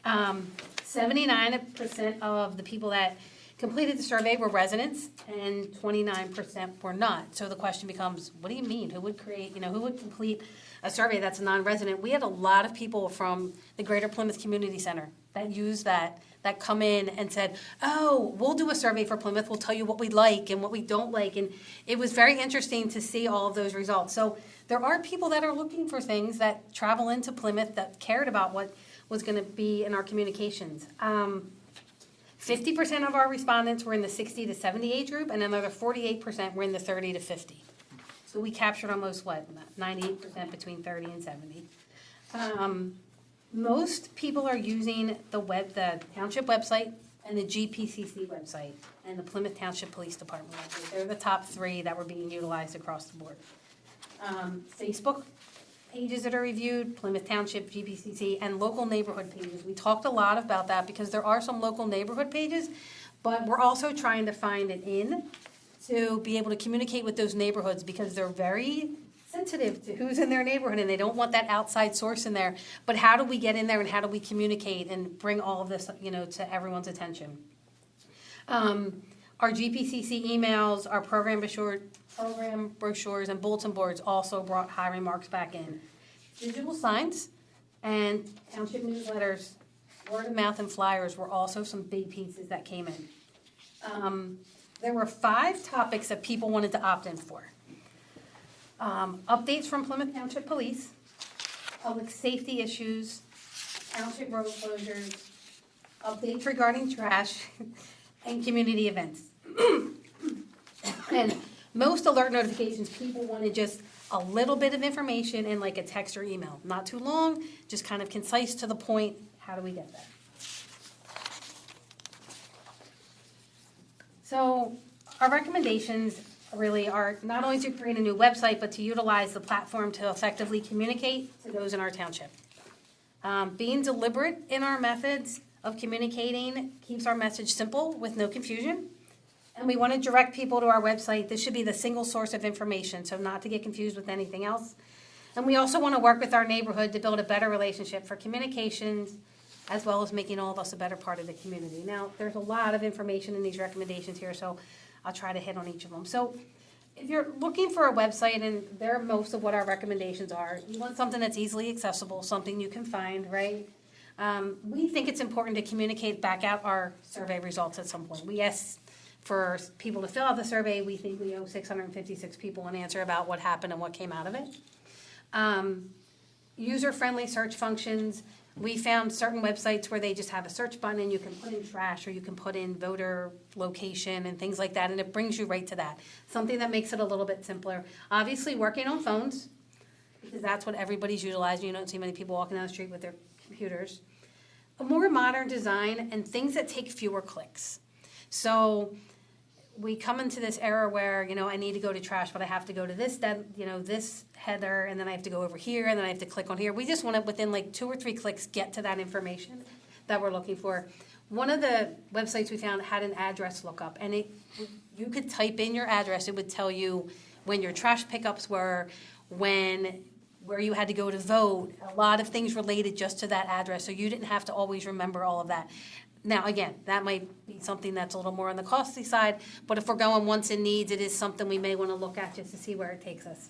79% of the people that completed the survey were residents, and 29% were not. So the question becomes, what do you mean? Who would complete a survey that's a non-resident? We had a lot of people from the Greater Plymouth Community Center that used that come in and said, oh, we'll do a survey for Plymouth. We'll tell you what we like and what we don't like. And it was very interesting to see all of those results. So there are people that are looking for things that travel into Plymouth that cared about what was going to be in our communications. 50% of our respondents were in the 60 to 70 age group, and another 48% were in the 30 to 50. So we captured almost, 98% between 30 and 70. Most people are using the township website and the GPCC website and the Plymouth Township Police Department website. They're the top three that were being utilized across the board. Facebook pages that are reviewed, Plymouth Township, GPCC, and local neighborhood pages. We talked a lot about that because there are some local neighborhood pages, but we're also trying to find an in to be able to communicate with those neighborhoods because they're very sensitive to who's in their neighborhood and they don't want that outside source in there. But how do we get in there and how do we communicate and bring all of this, to everyone's attention? Our GPCC emails, our program brochures, and bulletin boards also brought high remarks back in. Digital signs and township newsletters, word of mouth, and flyers were also some big pieces that came in. There were 5 topics that people wanted to opt in for. Updates from Plymouth Township Police, public safety issues, township road closures, updates regarding trash, and community events. And most alert notifications, people wanted just a little bit of information in like a text or email. Not too long, just kind of concise to the point. How do we get that? So our recommendations really are not only to create a new website, but to utilize the platform to effectively communicate to those in our township. Being deliberate in our methods of communicating keeps our message simple with no confusion. And we want to direct people to our website. This should be the single source of information, so not to get confused with anything else. And we also want to work with our neighborhood to build a better relationship for communications, as well as making all of us a better part of the community. Now, there's a lot of information in these recommendations here, so I'll try to hit on each of them. So if you're looking for a website, and they're most of what our recommendations are, you want something that's easily accessible, something you can find, right? We think it's important to communicate back out our survey results at some point. We asked for people to fill out the survey. We think we owe 656 people an answer about what happened and what came out of it. User-friendly search functions. We found certain websites where they just have a search button and you can put in trash or you can put in voter location and things like that, and it brings you right to that. Something that makes it a little bit simpler. Obviously, working on phones, because that's what everybody's utilizing. You don't see many people walking down the street with their computers. A more modern design and things that take fewer clicks. So we come into this era where, I need to go to trash, but I have to go to this header, and then I have to go over here, and then I have to click on here. We just want to, within like 2 or 3 clicks, get to that information that we're looking for. One of the websites we found had an address lookup, and you could type in your address. It would tell you when your trash pickups were, where you had to go to vote, a lot of things related just to that address, so you didn't have to always remember all of that. Now, again, that might be something that's a little more on the costly side, but if we're going wants and needs, it is something we may want to look at just to see where it takes us.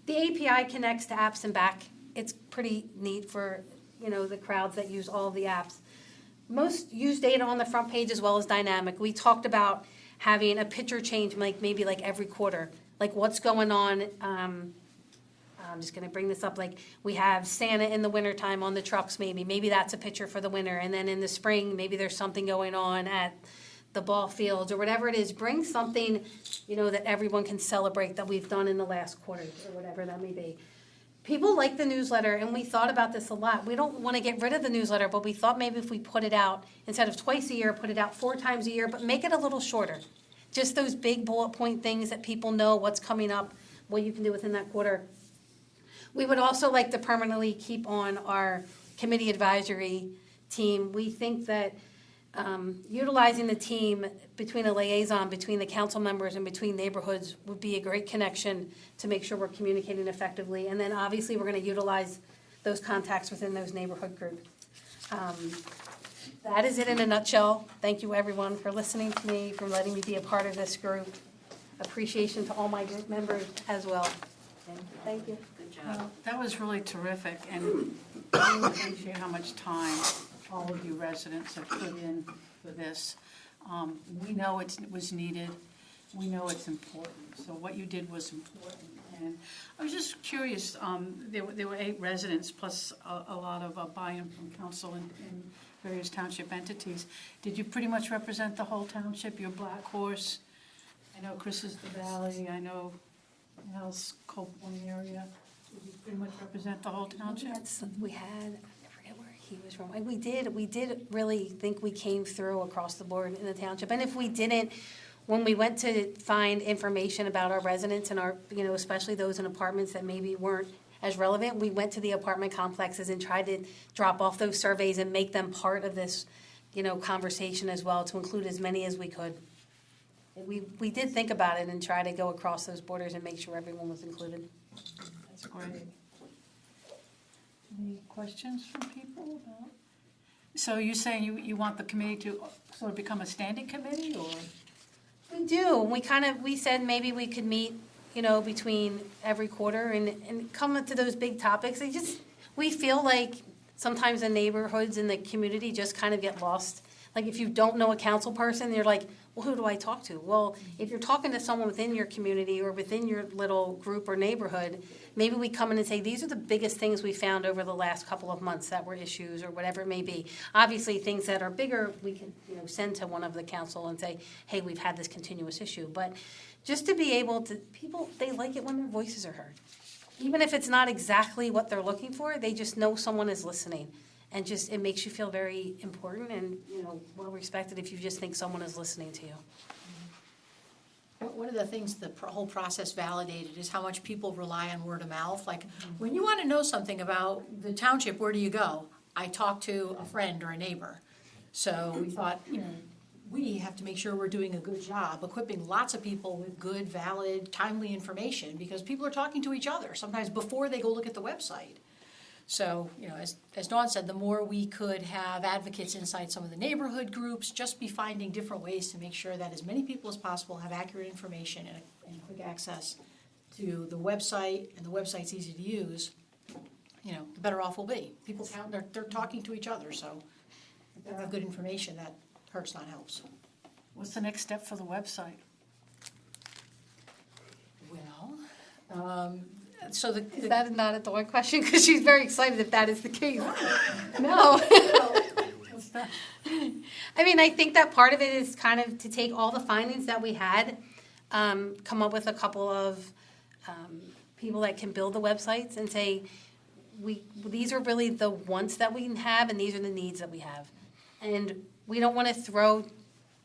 The API connects to apps and back. It's pretty neat for, the crowds that use all of the apps. Most use data on the front page as well as dynamic. We talked about having a picture change maybe every quarter, like what's going on. I'm just going to bring this up. Like we have Santa in the wintertime on the trucks, maybe that's a picture for the winter. And then in the spring, maybe there's something going on at the ball fields or whatever it is. Bring something, that everyone can celebrate that we've done in the last quarter or whatever that may be. People like the newsletter, and we thought about this a lot. We don't want to get rid of the newsletter, but we thought maybe if we put it out, instead of twice a year, put it out 4 times a year, but make it a little shorter. Just those big bullet point things that people know what's coming up, what you can do within that quarter. We would also like to permanently keep on our committee advisory team, we think that utilizing the team between a liaison, between the council members and between neighborhoods would be a great connection to make sure we're communicating effectively. And then obviously, we're going to utilize those contacts within those neighborhood groups. That is it in a nutshell. Thank you, everyone, for listening to me, for letting me be a part of this group. Appreciation to all my group members as well. Thank you. Good job. Well, that was really terrific, and I really appreciate how much time all of you residents have put in for this. We know it was needed, we know it's important, so what you did was important. And I was just curious, there were 8 residents plus a lot of buy-in from council and various township entities. Did you pretty much represent the whole township, your Black Horse? I know Chris is the Valley, I know Al's Copeland area. Did you pretty much represent the whole township? We had, I forget where he was from. We did really think we came through across the board in the township. And if we didn't, when we went to find information about our residents and our, especially those in apartments that maybe weren't as relevant, we went to the apartment complexes and tried to drop off those surveys and make them part of this, conversation as well, to include as many as we could. We did think about it and try to go across those borders and make sure everyone was included. That's great. Any questions from people about? So you're saying you want the committee to sort of become a standing committee, or? We do. We said maybe we could meet, between every quarter and come up to those big topics. We feel like sometimes the neighborhoods and the community just kind of get lost. Like if you don't know a council person, you're like, well, who do I talk to? Well, if you're talking to someone within your community or within your little group or neighborhood, maybe we come in and say, these are the biggest things we found over the last couple of months that were issues or whatever it may be. Obviously, things that are bigger, we can send to one of the council and say, hey, we've had this continuous issue. But just to be able to, people, they like it when their voices are heard. Even if it's not exactly what they're looking for, they just know someone is listening. And just, it makes you feel very important and, well respected if you just think someone is listening to you. One of the things the whole process validated is how much people rely on word of mouth. Like, when you want to know something about the township, where do you go? I talk to a friend or a neighbor. So we thought, we have to make sure we're doing a good job equipping lots of people with good, valid, timely information, because people are talking to each other, sometimes before they go look at the website. So, as Dawn said, the more we could have advocates inside some of the neighborhood groups, just be finding different ways to make sure that as many people as possible have accurate information and quick access to the website, and the website's easy to use, the better off we'll be. People count, they're talking to each other, so if they have good information, that hurts, not helps. What's the next step for the website? Well, so Is that not a Dawn question? Because she's very excited if that is the case. No. I think that part of it is kind of to take all the findings that we had, come up with a couple of people that can build the websites and say, these are really the wants that we have and these are the needs that we have. And we don't want to throw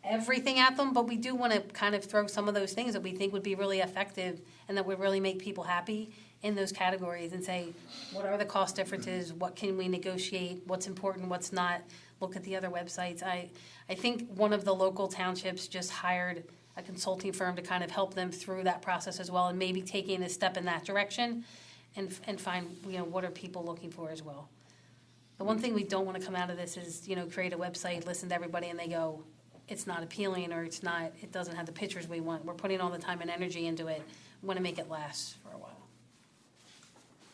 everything at them, but we do want to kind of throw some of those things that we think would be really effective and that would really make people happy in those categories and say, what are the cost differences? What can we negotiate? What's important? What's not? Look at the other websites. I think one of the local townships just hired a consulting firm to kind of help them through that process as well, and maybe taking a step in that direction and find, what are people looking for as well. The one thing we don't want to come out of this is, create a website, listen to everybody, and they go, it's not appealing or it doesn't have the pictures we want. We're putting all the time and energy into it. We want to make it last for a while.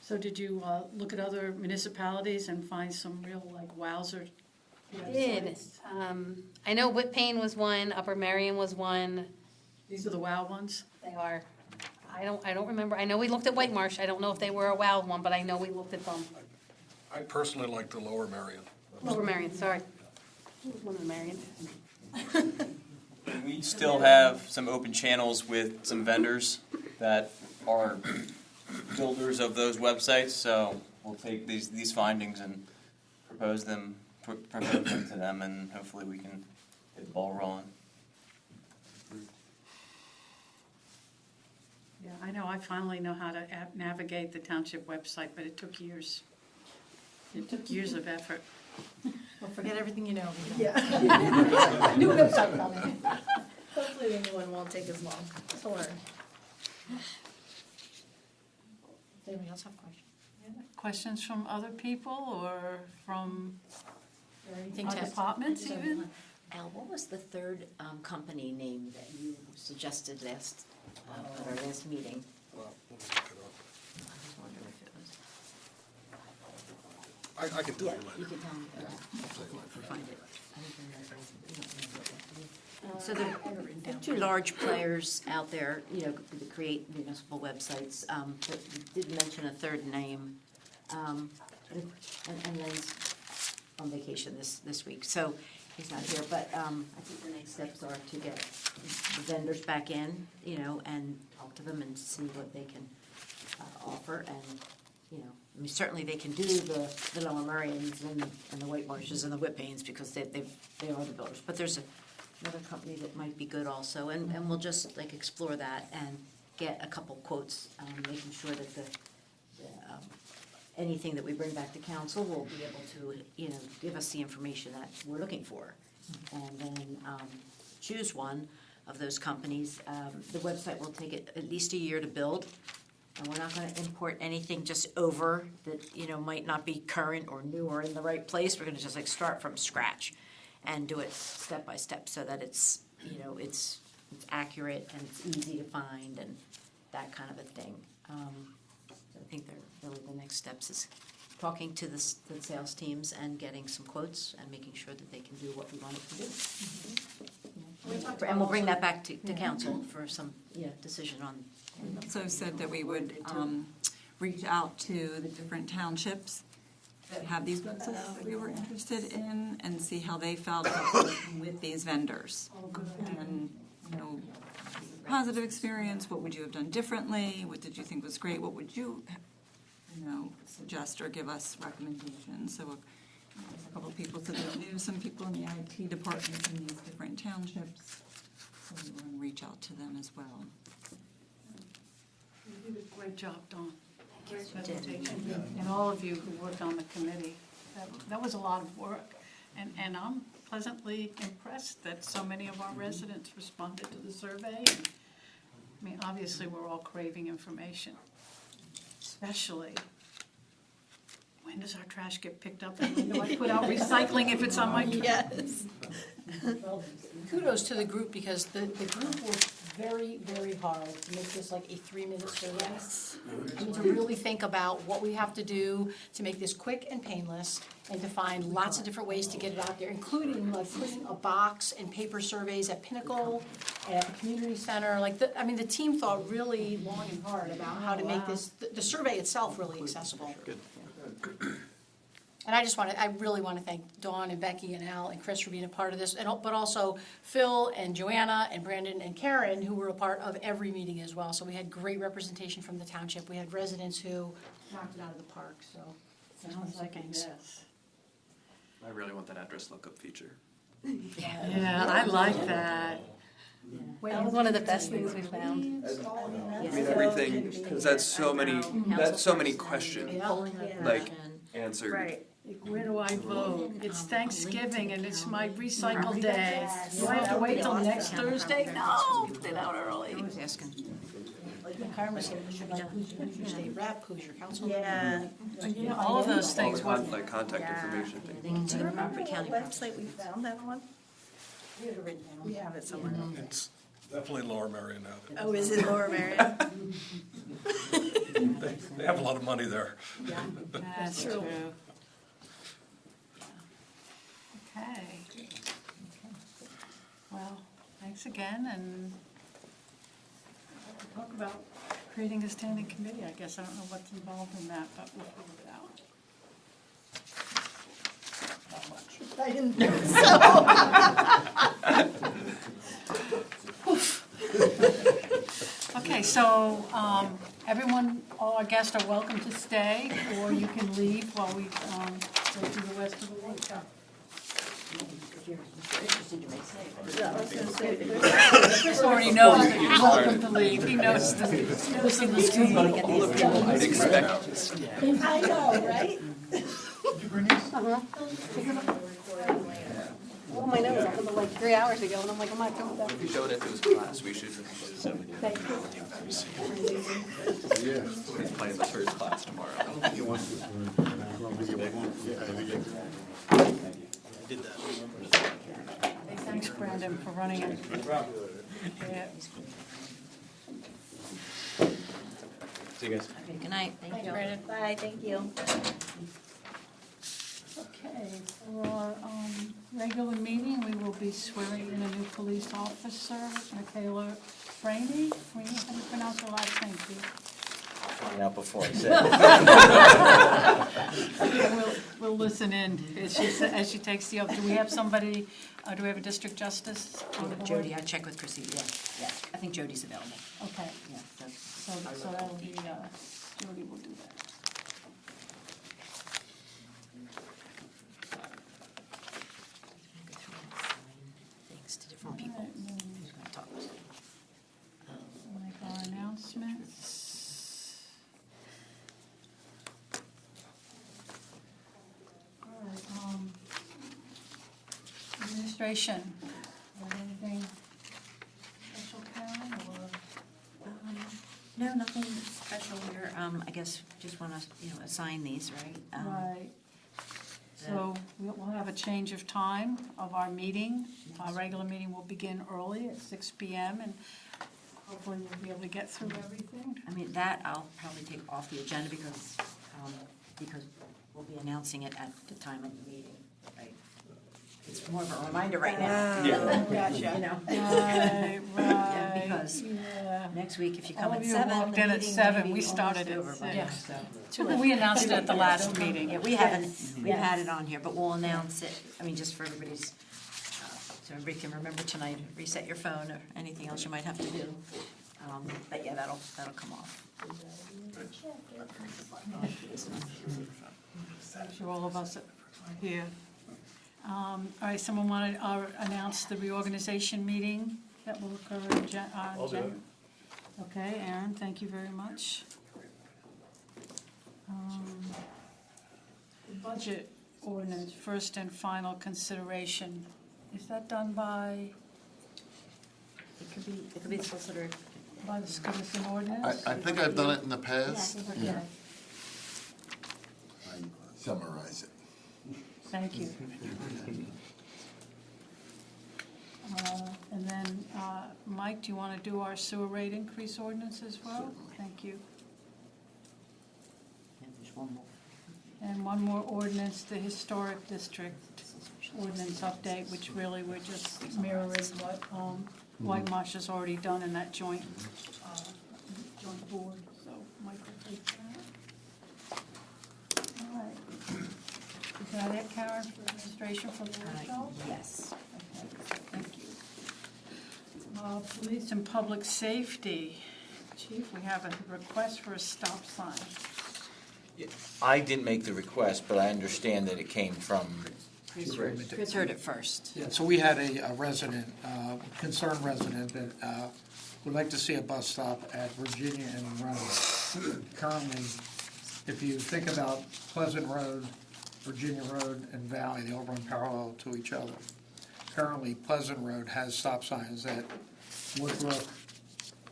So did you look at other municipalities and find some real wowzer I did. websites? I know Whitpain was one, Upper Marion was one. These are the wow ones? They are. I don't remember. I know we looked at White Marsh. I don't know if they were a WOW one, but I know we looked at them. I personally like the Lower Marion. Lower Marion, sorry. One of the Marion. And we still have some open channels with some vendors that are builders of those websites, so we'll take these findings and propose them to them, and hopefully we can get the ball rolling. Yeah, I know, I finally know how to navigate the township website, but it took years. It took years of effort. Well, forget everything you know. Yeah. New website coming. Hopefully the new one won't take as long to learn. Does anybody else have questions? Questions from other people or from Or anything our to? departments even? Al, what was the third company name that you suggested last, at our last meeting? Well, let me look it I was wondering if it was. up. I can tell Yeah, you you later. can tell me, if we find it. So there are two large players out there, that create municipal websites, but you did mention a third name. And Len's on vacation this week, so he's not here, but I think the next steps are to get the vendors back in, and talk to them and see what they can offer, and, I mean, certainly they can do the Lower Merions and the White Marshes and the Whitpains, because they are the builders, but there's another company that might be good also, and we'll just explore that and get a couple quotes, making sure that anything that we bring back to council will be able to, give us the information that we're looking for. And then choose one of those companies. The website will take at least a year to build, and we're not gonna import anything just over that, might not be current or new or in the right place. We're gonna just start from scratch and do it step by step so that it's, it's accurate and it's easy to find and that kind of a thing. So I think really the next steps is talking to the sales teams and getting some quotes and making sure that they can do what we want it to do. We talked And we'll about bring also- that back to council for some, decision on. Also said that we would reach out to the different townships that have these websites that we were interested in and see how they felt about working with these vendors. And, positive experience, what would you have done differently? What did you think was great? What would you, suggest or give us recommendations? So a couple of people said they knew some people in the IT departments in these different townships. So we want to reach out to them as well. You did a great job, Dawn. Great You did. presentation. And all of you who worked on the committee. That was a lot of work. And I'm pleasantly impressed that so many of our residents responded to the survey. I mean, obviously, we're all craving information, especially when does our trash get picked up and when do I put out recycling if it's on my trash? Yes. Kudos to the group, because the group worked very, very hard to make this like a 3-minute survey. And to really think about what we have to do to make this quick and painless, and to find lots of different ways to get it out there, including putting a box and paper surveys at Pinnacle, and at the community center. The team thought really long and hard about how to make this, the survey itself really accessible. Good. And I really want to thank Dawn and Becky and Al and Chris for being a part of this, but also Phil and Joanna and Brandon and Karen, who were a part of every meeting as well. So we had great representation from the township. We had residents who knocked it out of the park, so. Sounds like a yes. I really want that address lookup feature. Yeah, I like that. That was one of the best things we found. I mean, everything, because that's so many questions, like, answered. Right. Like, where do I vote? It's Thanksgiving and it's my recycle day. Do I have to wait till next Thursday? No, get out early. I was asking. Karen was saying, who's your state rep, who's your council? Yeah. Yeah, all of those things. All the contact information thing. Things Do to you the remember Crawford what County. website we found that on? We had it written down. We have it somewhere. It's definitely Lower Merion now. Oh, is it Lower Merion? They have a lot of money there. That's true. Okay. Well, thanks again, and we'll talk about creating a standing committee. I guess I don't know what's involved in that, but we'll figure it out. I didn't think so. Okay, so everyone, all our guests are welcome to stay, or you can leave while we go through the rest of the workshop. If you're interested, you may say. Yeah, I was gonna say, Chris already knows that you're welcome to leave. He knows the scheme. All the people I'd expect to stay. I know, right? my nose up until like 3 hours ago, and I'm like, I'm not coming back. If you showed it to his class, we should. Thank you. He's playing the first class tomorrow. Hey, thanks, Brandon, for running it. Yeah. See you guys. Okay, good night, thank you. Brandon. Bye, thank you. Okay, for our regular meeting, we will be swearing in a new police officer, Michaela Franey. How do you pronounce her last name, please? Find out before I say it. We'll listen in as she takes the oath. Do we have somebody, do we have a district justice on board? Jody, I'll check with Chrissy, yeah, I think Jody's available. Okay, Yeah, so that'll be, Jody will do that. Thanks to different people. All right, Who's gonna talk? we'll make our announcements. All right, administration, anything special, Karen, or? No, nothing special here, I guess, just wanna, assign these, right? Right. So we'll have a change of time of our meeting. Our regular meeting will begin early at 6 PM, and hopefully we'll be able to get through everything. I mean, that I'll probably take off the agenda because we'll be announcing it at the time of the meeting, right? It's more of a reminder right now. Gotcha. You know? Right, Yeah, right. because Yeah. next week, if you come All at of you 7, walked the in at meeting 7, may we be started at almost over by 6. now, so. We announced it at the last meeting. Yeah, we haven't, we've had it on here, but we'll announce it, just for everybody's, so everybody can remember tonight, reset your phone or anything else you might have to do. But yeah, that'll come off. I'm sure all of us are here. All right, someone want to announce the reorganization meeting that will occur in January? Okay, Aaron, thank you very much. The budget ordinance, first and final consideration. Is that done by It could be the solicitor. the citizen ordinance? I think I've done it in the past. Okay, Summarize it. thank you. And then, Mike, do you want to do our sewer rate increase ordinance as well? Thank you. Yeah, there's one more. And one more ordinance, the historic district ordinance update, which really we're just mirroring what White Marsh has already done in that joint board, so Mike will take that. All right. Is that it, Karen, for administration for the workshop? Yes. Okay, thank you. Police and public safety. Chief, we have a request for a stop sign. I didn't make the request, but I understand that it came from, Chris heard it first. Yeah, so we had a resident, concerned resident that would like to see a bus stop at Virginia and Reynolds. Currently, if you think about Pleasant Road, Virginia Road, and Valley, they all run parallel to each other. Currently, Pleasant Road has stop signs at Woodbrook,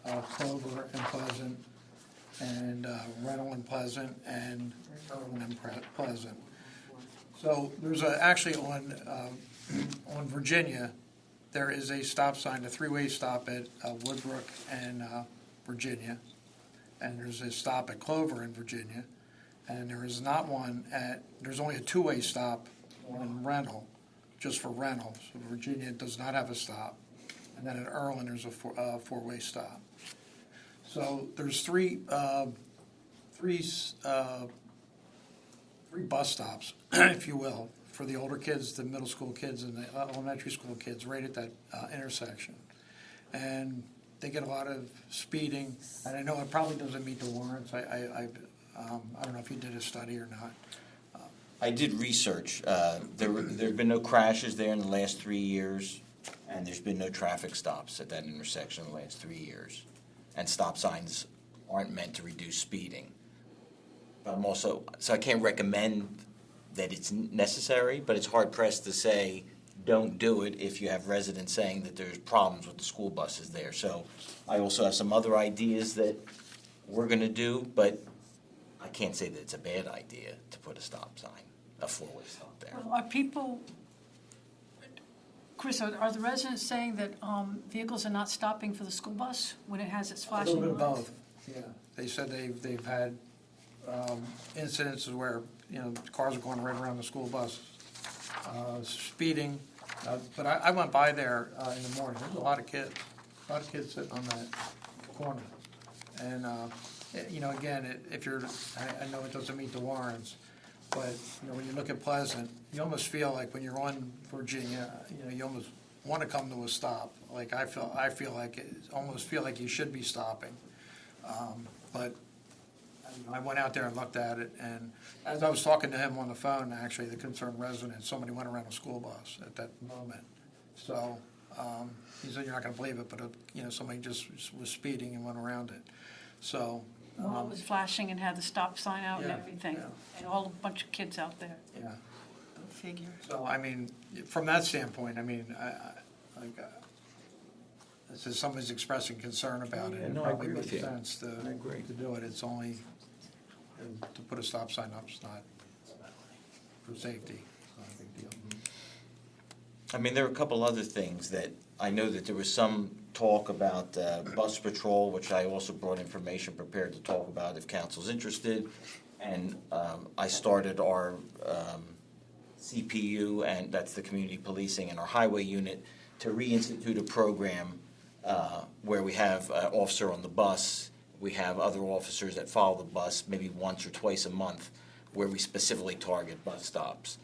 Clover and Pleasant, and Reynolds and Pleasant, and Irwin and Pleasant. So there's actually on Virginia, there is a stop sign, a three-way stop at Woodbrook and Virginia, and there's a stop at Clover in Virginia, and there is not one there's only a two-way stop on Reynolds, just for Reynolds. So Virginia does not have a stop, and then at Irwin there's a four-way stop. So there's three bus stops, if you will, for the older kids, the middle school kids, and the elementary school kids right at that intersection. And they get a lot of speeding, and I know it probably doesn't meet the warrants. I don't know if you did a study or not. I did research. There've been no crashes there in the last 3 years, and there's been no traffic stops at that intersection in the last 3 years. And stop signs aren't meant to reduce speeding. But so I can't recommend that it's necessary, but it's hard pressed to say don't do it if you have residents saying that there's problems with the school buses there. So I also have some other ideas that we're gonna do, but I can't say that it's a bad idea to put a stop sign, a four-way stop there. Well, are people, Chris, are the residents saying that vehicles are not stopping for the school bus when it has its A flashing little lights? bit of both, yeah. They said they've had incidences where, cars are going right around the school bus, speeding. But I went by there in the morning, there's a lot of kids sitting on that corner. And, again, if you're, I know it doesn't meet the Warrens, but, when you look at Pleasant, you almost feel like when you're on Virginia, you almost want to come to a stop. Like I feel like almost feel like you should be stopping. But I went out there and looked at it, and as I was talking to him on the phone, actually, the concerned resident, somebody went around a school bus at that moment. So he said, "You're not going to believe it, but somebody just was speeding and went around it." So. Well, it was flashing and had the stop sign out and Yeah, everything, yeah. and all a bunch of kids out there. Yeah. Go figure. So, from that standpoint, this is somebody's expressing concern about it. Yeah, It no, I probably agree makes with you. sense to I agree. do it. It's only, to put a stop sign up is not for safety. It's not a big deal. There are a couple other things that, I know that there was some talk about bus patrol, which I also brought information prepared to talk about if council's interested. And I started our CPU, and that's the community policing, and our highway unit to reinstitute a program where we have an officer on the bus, we have other officers that follow the bus maybe once or twice a month, where we specifically target bus stops.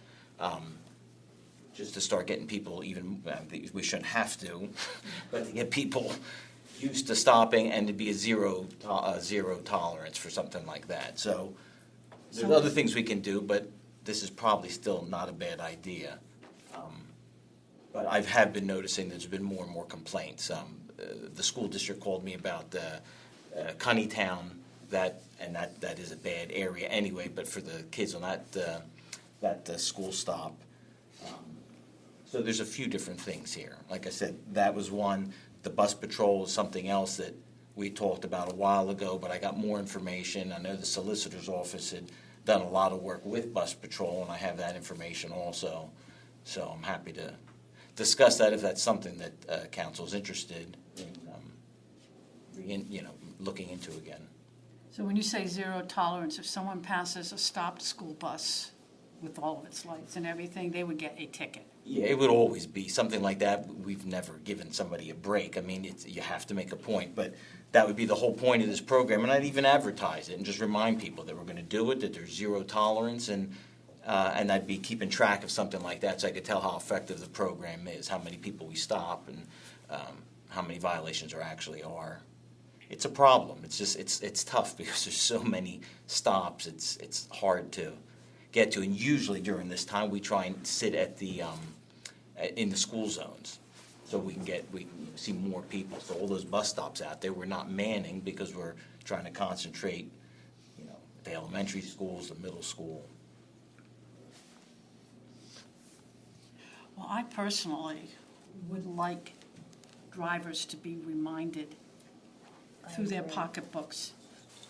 Just to start getting people even, we shouldn't have to, but to get people used to stopping and to be a zero tolerance for something like that. So there's other things we can do, but this is probably still not a bad idea. But I have been noticing there's been more and more complaints. The school district called me about Cunnytown, that is a bad area anyway, but for the kids on that school stop. So there's a few different things here. Like I said, that was one. The bus patrol is something else that we talked about a while ago, but I got more information. I know the solicitor's office had done a lot of work with bus patrol, and I have that information also. So I'm happy to discuss that if that's something that council is interested in, looking into again. So when you say zero tolerance, if someone passes a stopped school bus with all of its lights and everything, they would get a ticket? Yeah, it would always be something like that. We've never given somebody a break. You have to make a point, but that would be the whole point of this program. And I'd even advertise it and just remind people that we're going to do it, that there's zero tolerance, and I'd be keeping track of something like that so I could tell how effective the program is, how many people we stop, and how many violations there actually are. It's a problem. It's tough because there's so many stops. It's hard to get to, and usually during this time we try and sit at the in the school zones so we can see more people. So all those bus stops out there, we're not manning because we're trying to concentrate, the elementary schools, the middle school. Well, I personally would like drivers to be reminded through their pocketbooks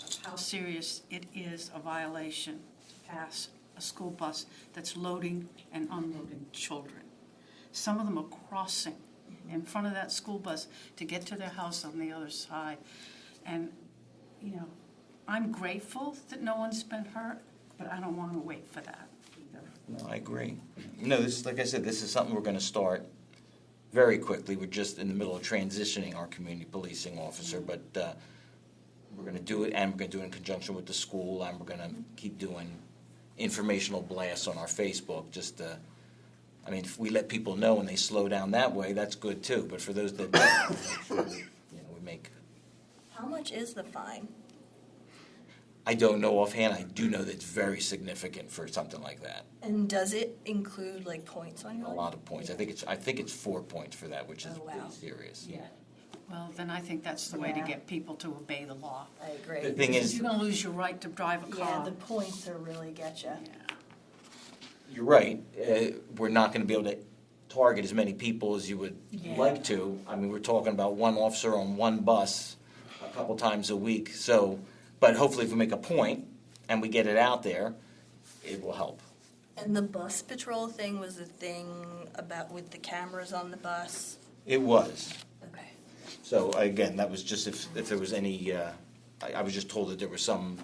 of how serious it is a violation to pass a school bus that's loading and unloading children. Some of them are crossing in front of that school bus to get to their house on the other side. And, I'm grateful that no one's been hurt, but I don't want to wait for that either. No, I agree. Like I said, this is something we're going to start very quickly. We're just in the middle of transitioning our community policing officer, but we're going to do it, and we're going to do it in conjunction with the school, and we're going to keep doing informational blasts on our Facebook. If we let people know and they slow down that way, that's good too. But for those that don't, make sure that, we make. How much is the fine? I don't know offhand. I do know that it's very significant for something like that. And does it include points on your A lot of points. I think it's 4 points for that, which is Oh, wow. pretty serious. Yeah. Well, then I think that's the way to get people to obey the law. I agree. The thing is, You're going to lose your right to drive a car. Yeah, the points are really get you. Yeah. you're right. We're not going to be able to target as many people as you would like to. I mean, we're talking about one officer on one bus a couple times a week, so, but hopefully if we make a point and we get it out there, it will help. And the bus patrol thing was the thing about with the cameras on the bus? It was. Okay. So again, that was just if there was any, I was just told that there was some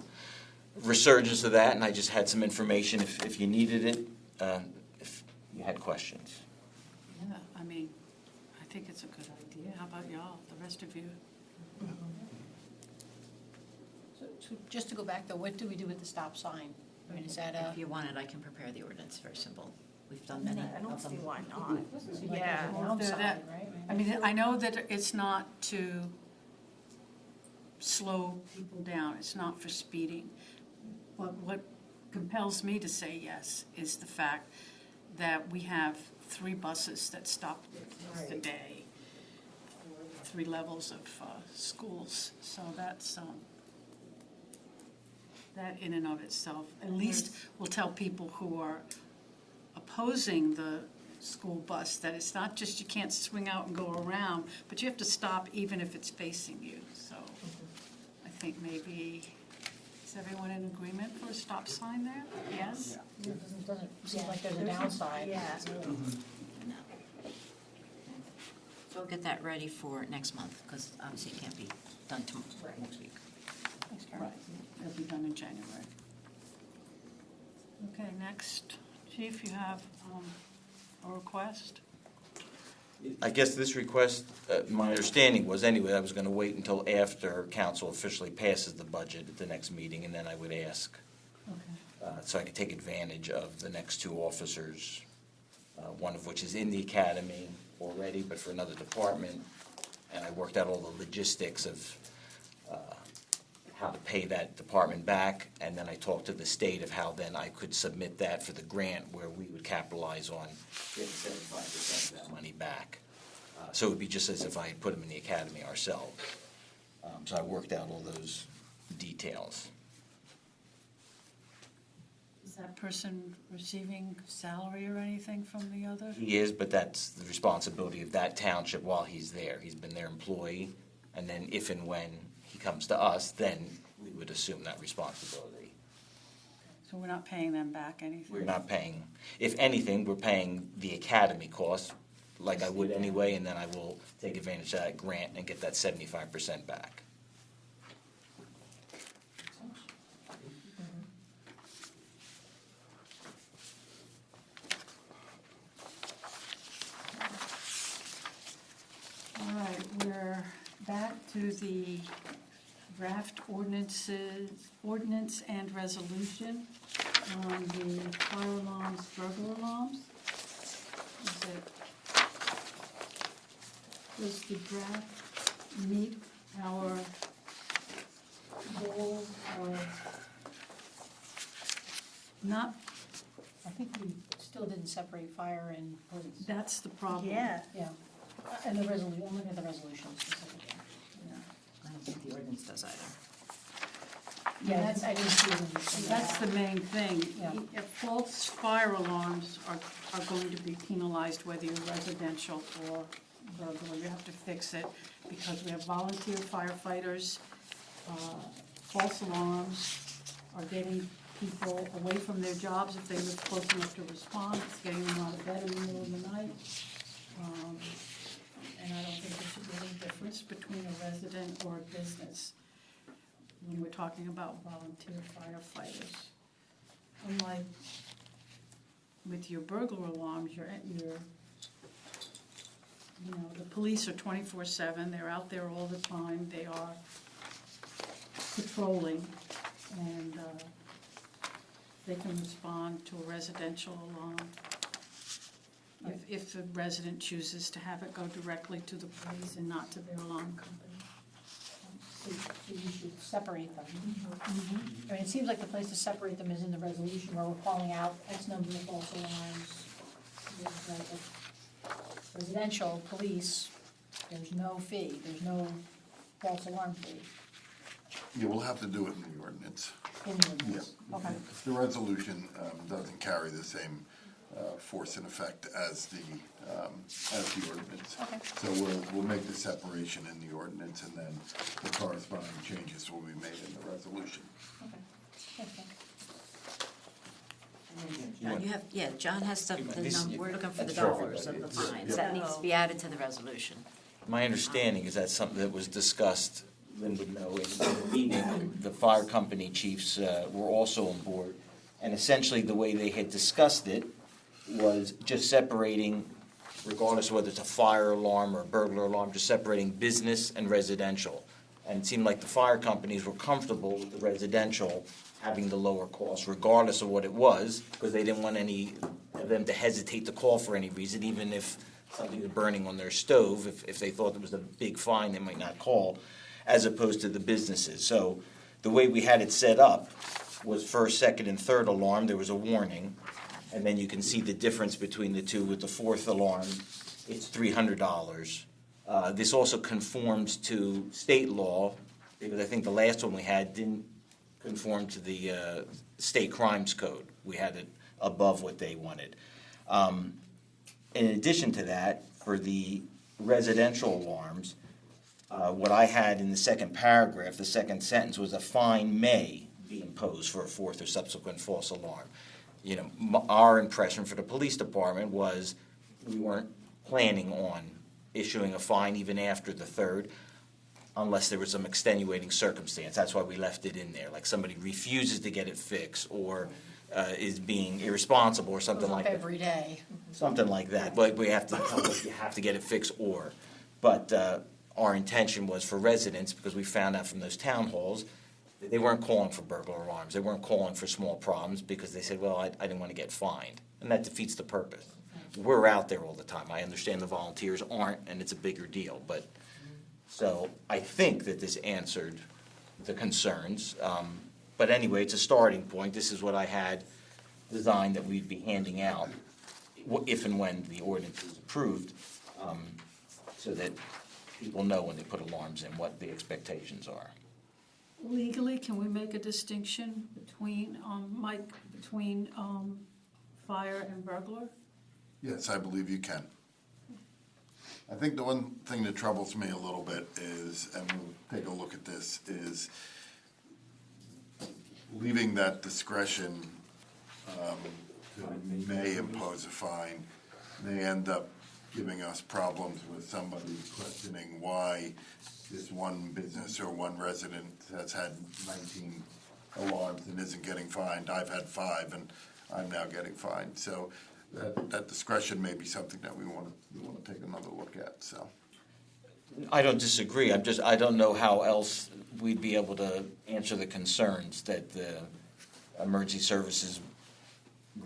resurgence of that, and I just had some information if you needed it, if you had questions. Yeah, I mean, I think it's a good idea. How about y'all, the rest of you? So just to go back though, what do we do with the stop sign? I mean, is that If you want it, I can prepare the ordinance, very simple. We've done many I don't of them. see why not. yeah. Well, they're that- I mean, I know that it's not to slow people down, it's not for speeding. But what compels me to say yes is the fact that we have 3 buses that stop a day for 3 levels of schools. So that's, that in and of itself, at least will tell people who are opposing the school bus that it's not just you can't swing out and go around, but you have to stop even if it's facing you. So I think maybe, is everyone in agreement for a stop sign there? Yes? It doesn't seem like there's a downside. Yeah. So we'll get that ready for next month, because obviously it can't be done next week. Thanks, Karen. Right, it'll be done in January. Okay, next, Chief, you have a request? I guess this request, my understanding was anyway, I was going to wait until after council officially passes the budget at the next meeting, and then I would ask, so I could take advantage of the next 2 officers, one of which is in the academy already, but for another department, and I worked out all the logistics of how to pay that department back, and then I talked to the state of how then I could submit that for the grant where we would capitalize on getting 75% of that money back. So it would be just as if I had put them in the academy ourselves. So I worked out all those details. Is that person receiving salary or anything from the other? He is, but that's the responsibility of that township while he's there. He's been their employee, and then if and when he comes to us, then we would assume that responsibility. So we're not paying them back anything? We're not paying, if anything, we're paying the academy cost, like I would anyway, and then I will take advantage of that grant and get that 75% back. All right, we're back to the draft ordinance and resolution on the fire alarms, burglar alarms. Does the draft meet our goal of not, I think we still didn't separate fire and police. that's the problem. Yeah. Yeah. And the resolution, I'm looking at the resolution specifically. I don't think the ordinance does either. Yeah, that's, I didn't see it in the. That's the main thing. Yeah. If false fire alarms are going to be penalized, whether you're residential or burglar, you have to fix it, because we have volunteer firefighters. False alarms are getting people away from their jobs if they live close enough to respond. It's getting them out of bed in the middle of the night. And I don't think there should be any difference between a resident or a business when we're talking about volunteer firefighters. Unlike with your burglar alarms, the police are 24/7, they're out there all the time, they are patrolling, and they can respond to a residential alarm. If the resident chooses to have it go directly to the police and not to their alarm company. So you should separate them. I mean, it seems like the place to separate them is in the resolution where we're calling out X number of false alarms. Residential, police, there's no fee, there's no false alarm fee Yeah, we'll have to do it in the ordinance. in the ordinance. Okay. If the resolution doesn't carry the same force in effect as the ordinance. Okay. So we'll make the separation in the ordinance, and then the corresponding changes will be made in the resolution. John, John has stuff, we're looking for the That's for dollars of the everybody. fines. That needs to be added to the resolution. My understanding is that's something that was discussed, Lynn would know, in the meeting. The fire company chiefs were also on board. And essentially, the way they had discussed it was just separating, regardless of whether it's a fire alarm or a burglar alarm, just separating business and residential. And it seemed like the fire companies were comfortable with the residential having the lower cost, regardless of what it was, because they didn't want any of them to hesitate to call for any reason, even if something was burning on their stove. If they thought there was a big fine, they might not call, as opposed to the businesses. So the way we had it set up was first, second, and third alarm, there was a warning, and then you can see the difference between the two. With the fourth alarm, it's $300. This also conforms to state law, because I think the last one we had didn't conform to the state crimes code. We had it above what they wanted. In addition to that, for the residential alarms, what I had in the second paragraph, the second sentence, was a fine may be imposed for a fourth or subsequent false alarm. You know, our impression for the police department was we weren't planning on issuing a fine even after the third, unless there was some extenuating circumstance. That's why we left it in there, like somebody refuses to get it fixed or is being irresponsible or something like that. Every day. Something like that, but we have to tell them you have to get it fixed or. But our intention was for residents, because we found out from those town halls, that they weren't calling for burglar alarms, they weren't calling for small problems, because they said, well, I didn't want to get fined, and that defeats the purpose. We're out there all the time, I understand the volunteers aren't, and it's a bigger deal, but, so I think that this answered the concerns, but anyway, it's a starting point. This is what I had designed that we'd be handing out if and when the ordinance is approved, so that people know when they put alarms in what the expectations are. Legally, can we make a distinction between, Mike, between fire and burglar? Yes, I believe you can. I think the one thing that troubles me a little bit is, and we'll take a look at this, is leaving that discretion to may impose a fine may end up giving us problems with somebody questioning why this one business or one resident has had 19 alarms and isn't getting fined. I've had 5 and I'm now getting fined. So that discretion may be something that we want to take another look at, so. I don't disagree. I don't know how else we'd be able to answer the concerns that the emergency services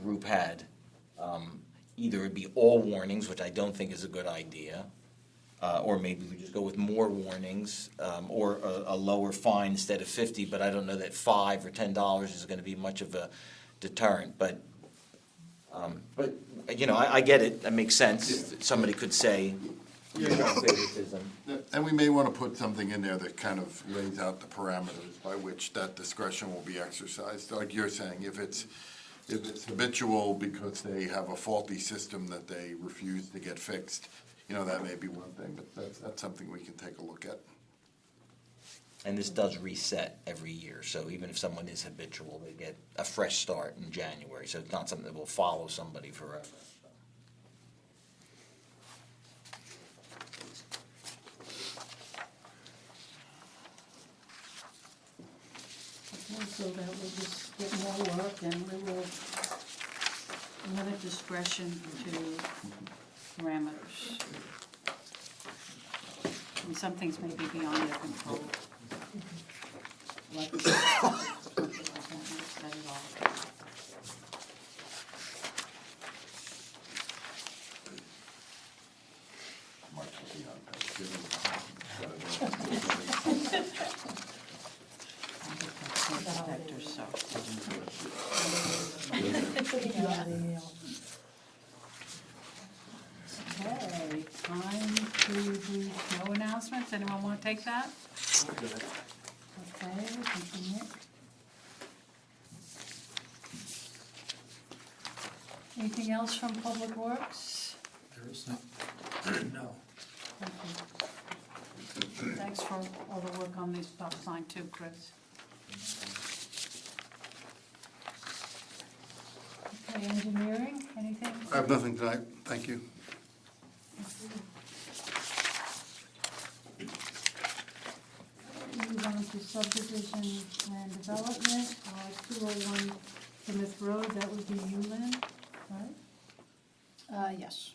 group had. Either it'd be all warnings, which I don't think is a good idea, or maybe we just go with more warnings, or a lower fine instead of 50, but I don't know that $5 or $10 is going to be much of a deterrent. But you know, I get it. That makes sense. Somebody could say, favoritism. And we may want to put something in there that kind of lays out the parameters by which that discretion will be exercised. Like you're saying, if it's habitual because they have a faulty system that they refuse to get fixed, you know, that may be one thing, but that's something we can take a look at. And this does reset every year, so even if someone is habitual, they get a fresh start in January, so it's not something that will follow somebody forever. Okay, so that will just get more work, and we will limit discretion to parameters. And some things may be beyond their control. Like something like that, set it off. March will be on Thanksgiving. Inspectors, so. Okay, time to do snow announcements. Anyone want to take that? Okay, continue. Anything else from Public Works? There is no, no. Thanks for all the work on this stop sign too, Chris. Okay, engineering, anything? I have nothing tonight, thank you. Move on to subdivision and development, 201 Plymouth Road, that would be you, Lynn, right? Yes.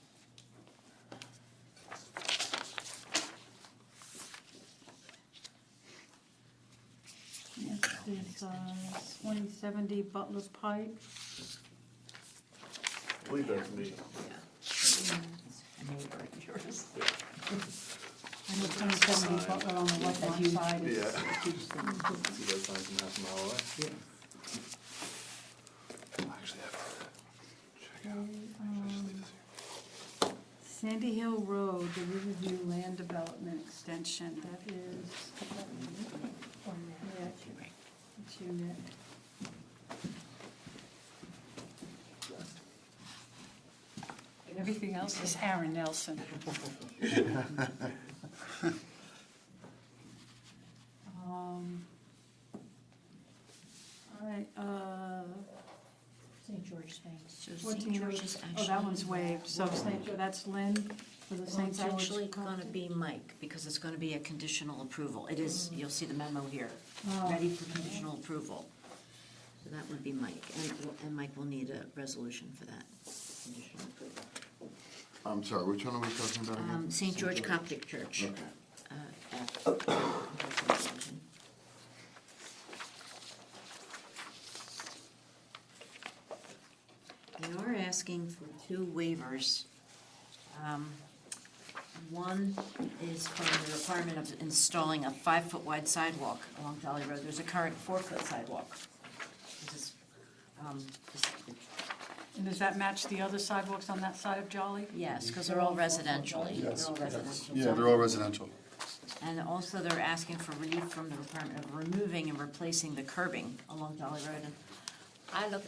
Next is 2070 Butler Pike. I believe that's me. I know 2070 Butler on the left-hand side is. Yeah. See those signs from half a mile away? I actually have to check out. Sandy Hill Road, the Riverview Land Development Extension, that is. Nick. It's you, Nick. And everything else is Aaron Nelson. All right, St. George thing. So 14 St. George is oh, actually. that one's waived, so St. George, that's Lynn for the Well, St. it's George. actually gonna be Mike, because it's gonna be a conditional approval. It is, you'll see the memo here, Oh. ready for conditional approval. So that would be Mike, and Mike will need a resolution for that conditional approval. I'm sorry, which one are we talking about again? St. George Coptic Church. Okay. They are asking for two waivers. One is from the requirement of installing a 5-foot wide sidewalk along Jolly Road. There's a current 4-foot sidewalk. This is, this- And does that match the other sidewalks on that side of Jolly? yes, because they're all residential. Yes. They're all residential. Yeah, they're all residential. And also they're asking for relief from the requirement of removing and replacing the curbing along Jolly Road. And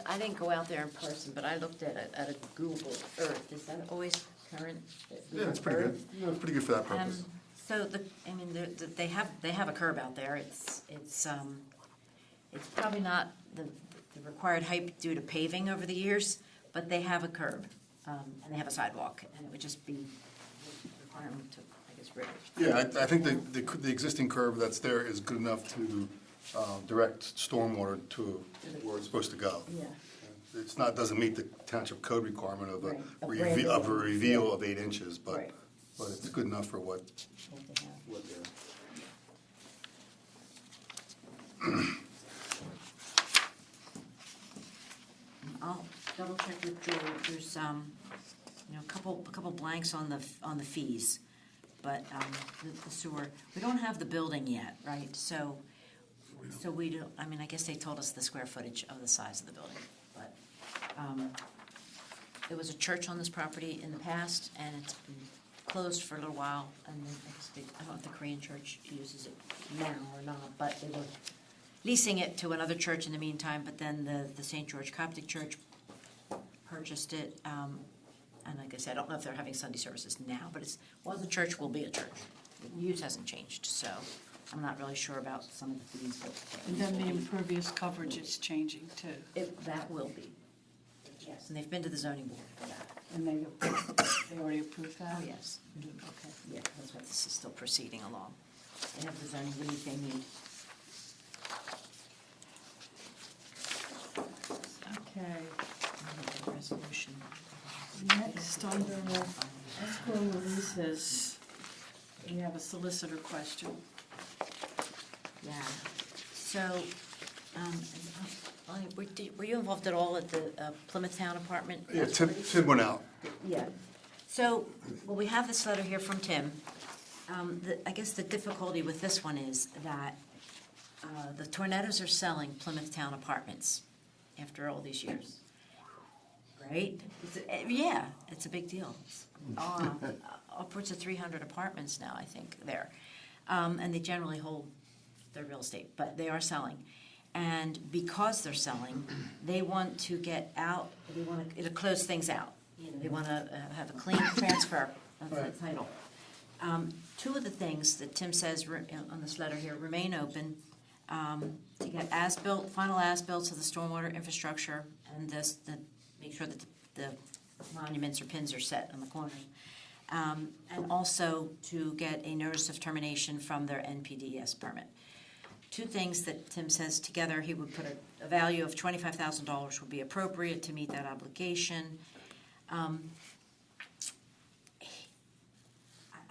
I didn't go out there in person, but I looked at it, at a Google Earth. Is that always current? Yeah, it's pretty good. Yeah, it's pretty good for that purpose. So they have a curb out there. It's probably not the required height due to paving over the years, but they have a curb, and they have a sidewalk, and it would just be the requirement to, I guess, Yeah, I think the existing curb that's there is good enough to direct stormwater to where it's supposed to go. Yeah. It's not, doesn't meet the township code requirement of Right. a A brand new reveal of 8 inches, but Right. it's good enough for what What they have. they're. I'll double check with Joel. There's a couple blanks on the fees, but the sewer. We don't have the building yet, right? So we don't. I mean, I guess they told us the square footage of the size of the building, but there was a church on this property in the past, and it's been closed for a little while. And then I don't know if the Korean church uses it now or not, but they were leasing it to another church in the meantime, but then the St. George Coptic Church purchased it, and like I said, I don't know if they're having Sunday services now, but the church will be a church. The use hasn't changed, so I'm not really sure about some of the fees, but. And then the impervious coverage is changing too. That will be, yes, and they've been to the zoning board for that. And they already approved that? Oh, yes. Okay. Yeah, that's why this is still proceeding along. They have the zoning relief they need. Okay. Resolution. Next, under escrow releases, we have a solicitor question. Yeah, so, were you involved at all at the Plymouth Town Apartment? Yeah, Tim went out. Yeah. So, well, we have this letter here from Tim. I guess the difficulty with this one is that the Tornadoes are selling Plymouth Town Apartments after all these years. Right? Yeah, it's a big deal. Upwards of 300 apartments now, I think, there. And they generally hold their real estate, but they are selling. And because they're selling, they want to get out, they want to close things out. You know, they want to have a clean transfer of the title. Two of the things that Tim says on this letter here remain open, to get final as-built of the stormwater infrastructure, and make sure that the monuments or pins are set on the corners. And also to get a notice of termination from their NPDES permit. Two things that Tim says together, he would put a value of $25,000 would be appropriate to meet that obligation. I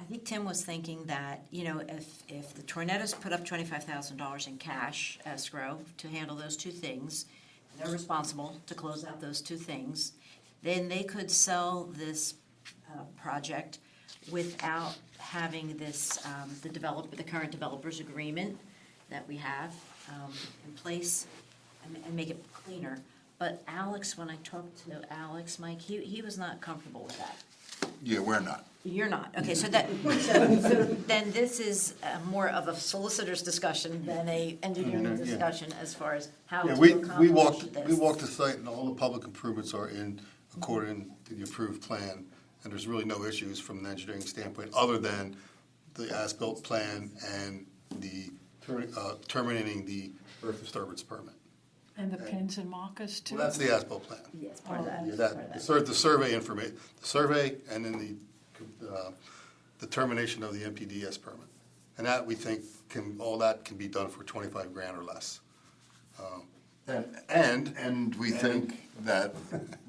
think Tim was thinking that, you know, if the Tornettos put up $25,000 in cash escrow to handle those two things, they're responsible to close out those two things, then they could sell this project without having this, the current developer's agreement that we have in place and make it cleaner. But Alex, when I talked to Alex, Mike, he was not comfortable with that. Yeah, we're not. You're not, okay, so then this is more of a solicitor's discussion than a engineering discussion as far as how to Yeah, accomplish we this. walked the site and all the public improvements are in according to the approved plan, and there's really no issues from an engineering standpoint, other than the as-built plan and the terminating the earth disturbance permit. And the pins and markers too? Well, that's the as-built plan. Yes, part of that. Yeah, Part of that. the survey information, the survey, and then the termination of the MPDS permit. And that, we think, all that can be done for 25 grand or less. And we think that,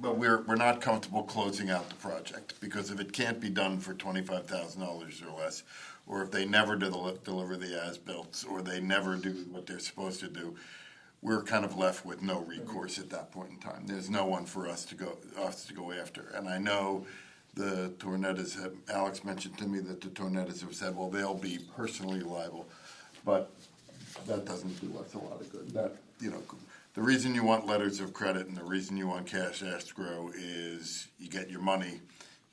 but we're not comfortable closing out the project, because if it can't be done for $25,000 or less, or if they never deliver the as-built, or they never do what they're supposed to do, we're kind of left with no recourse at that point in time. There's no one for us to go after. And I know the Tornettos Alex mentioned to me that the Tornettos have said, well, they'll be personally liable, but that doesn't do us a lot of good. That, you know, the reason you want letters of credit and the reason you want cash escrow is you get your money,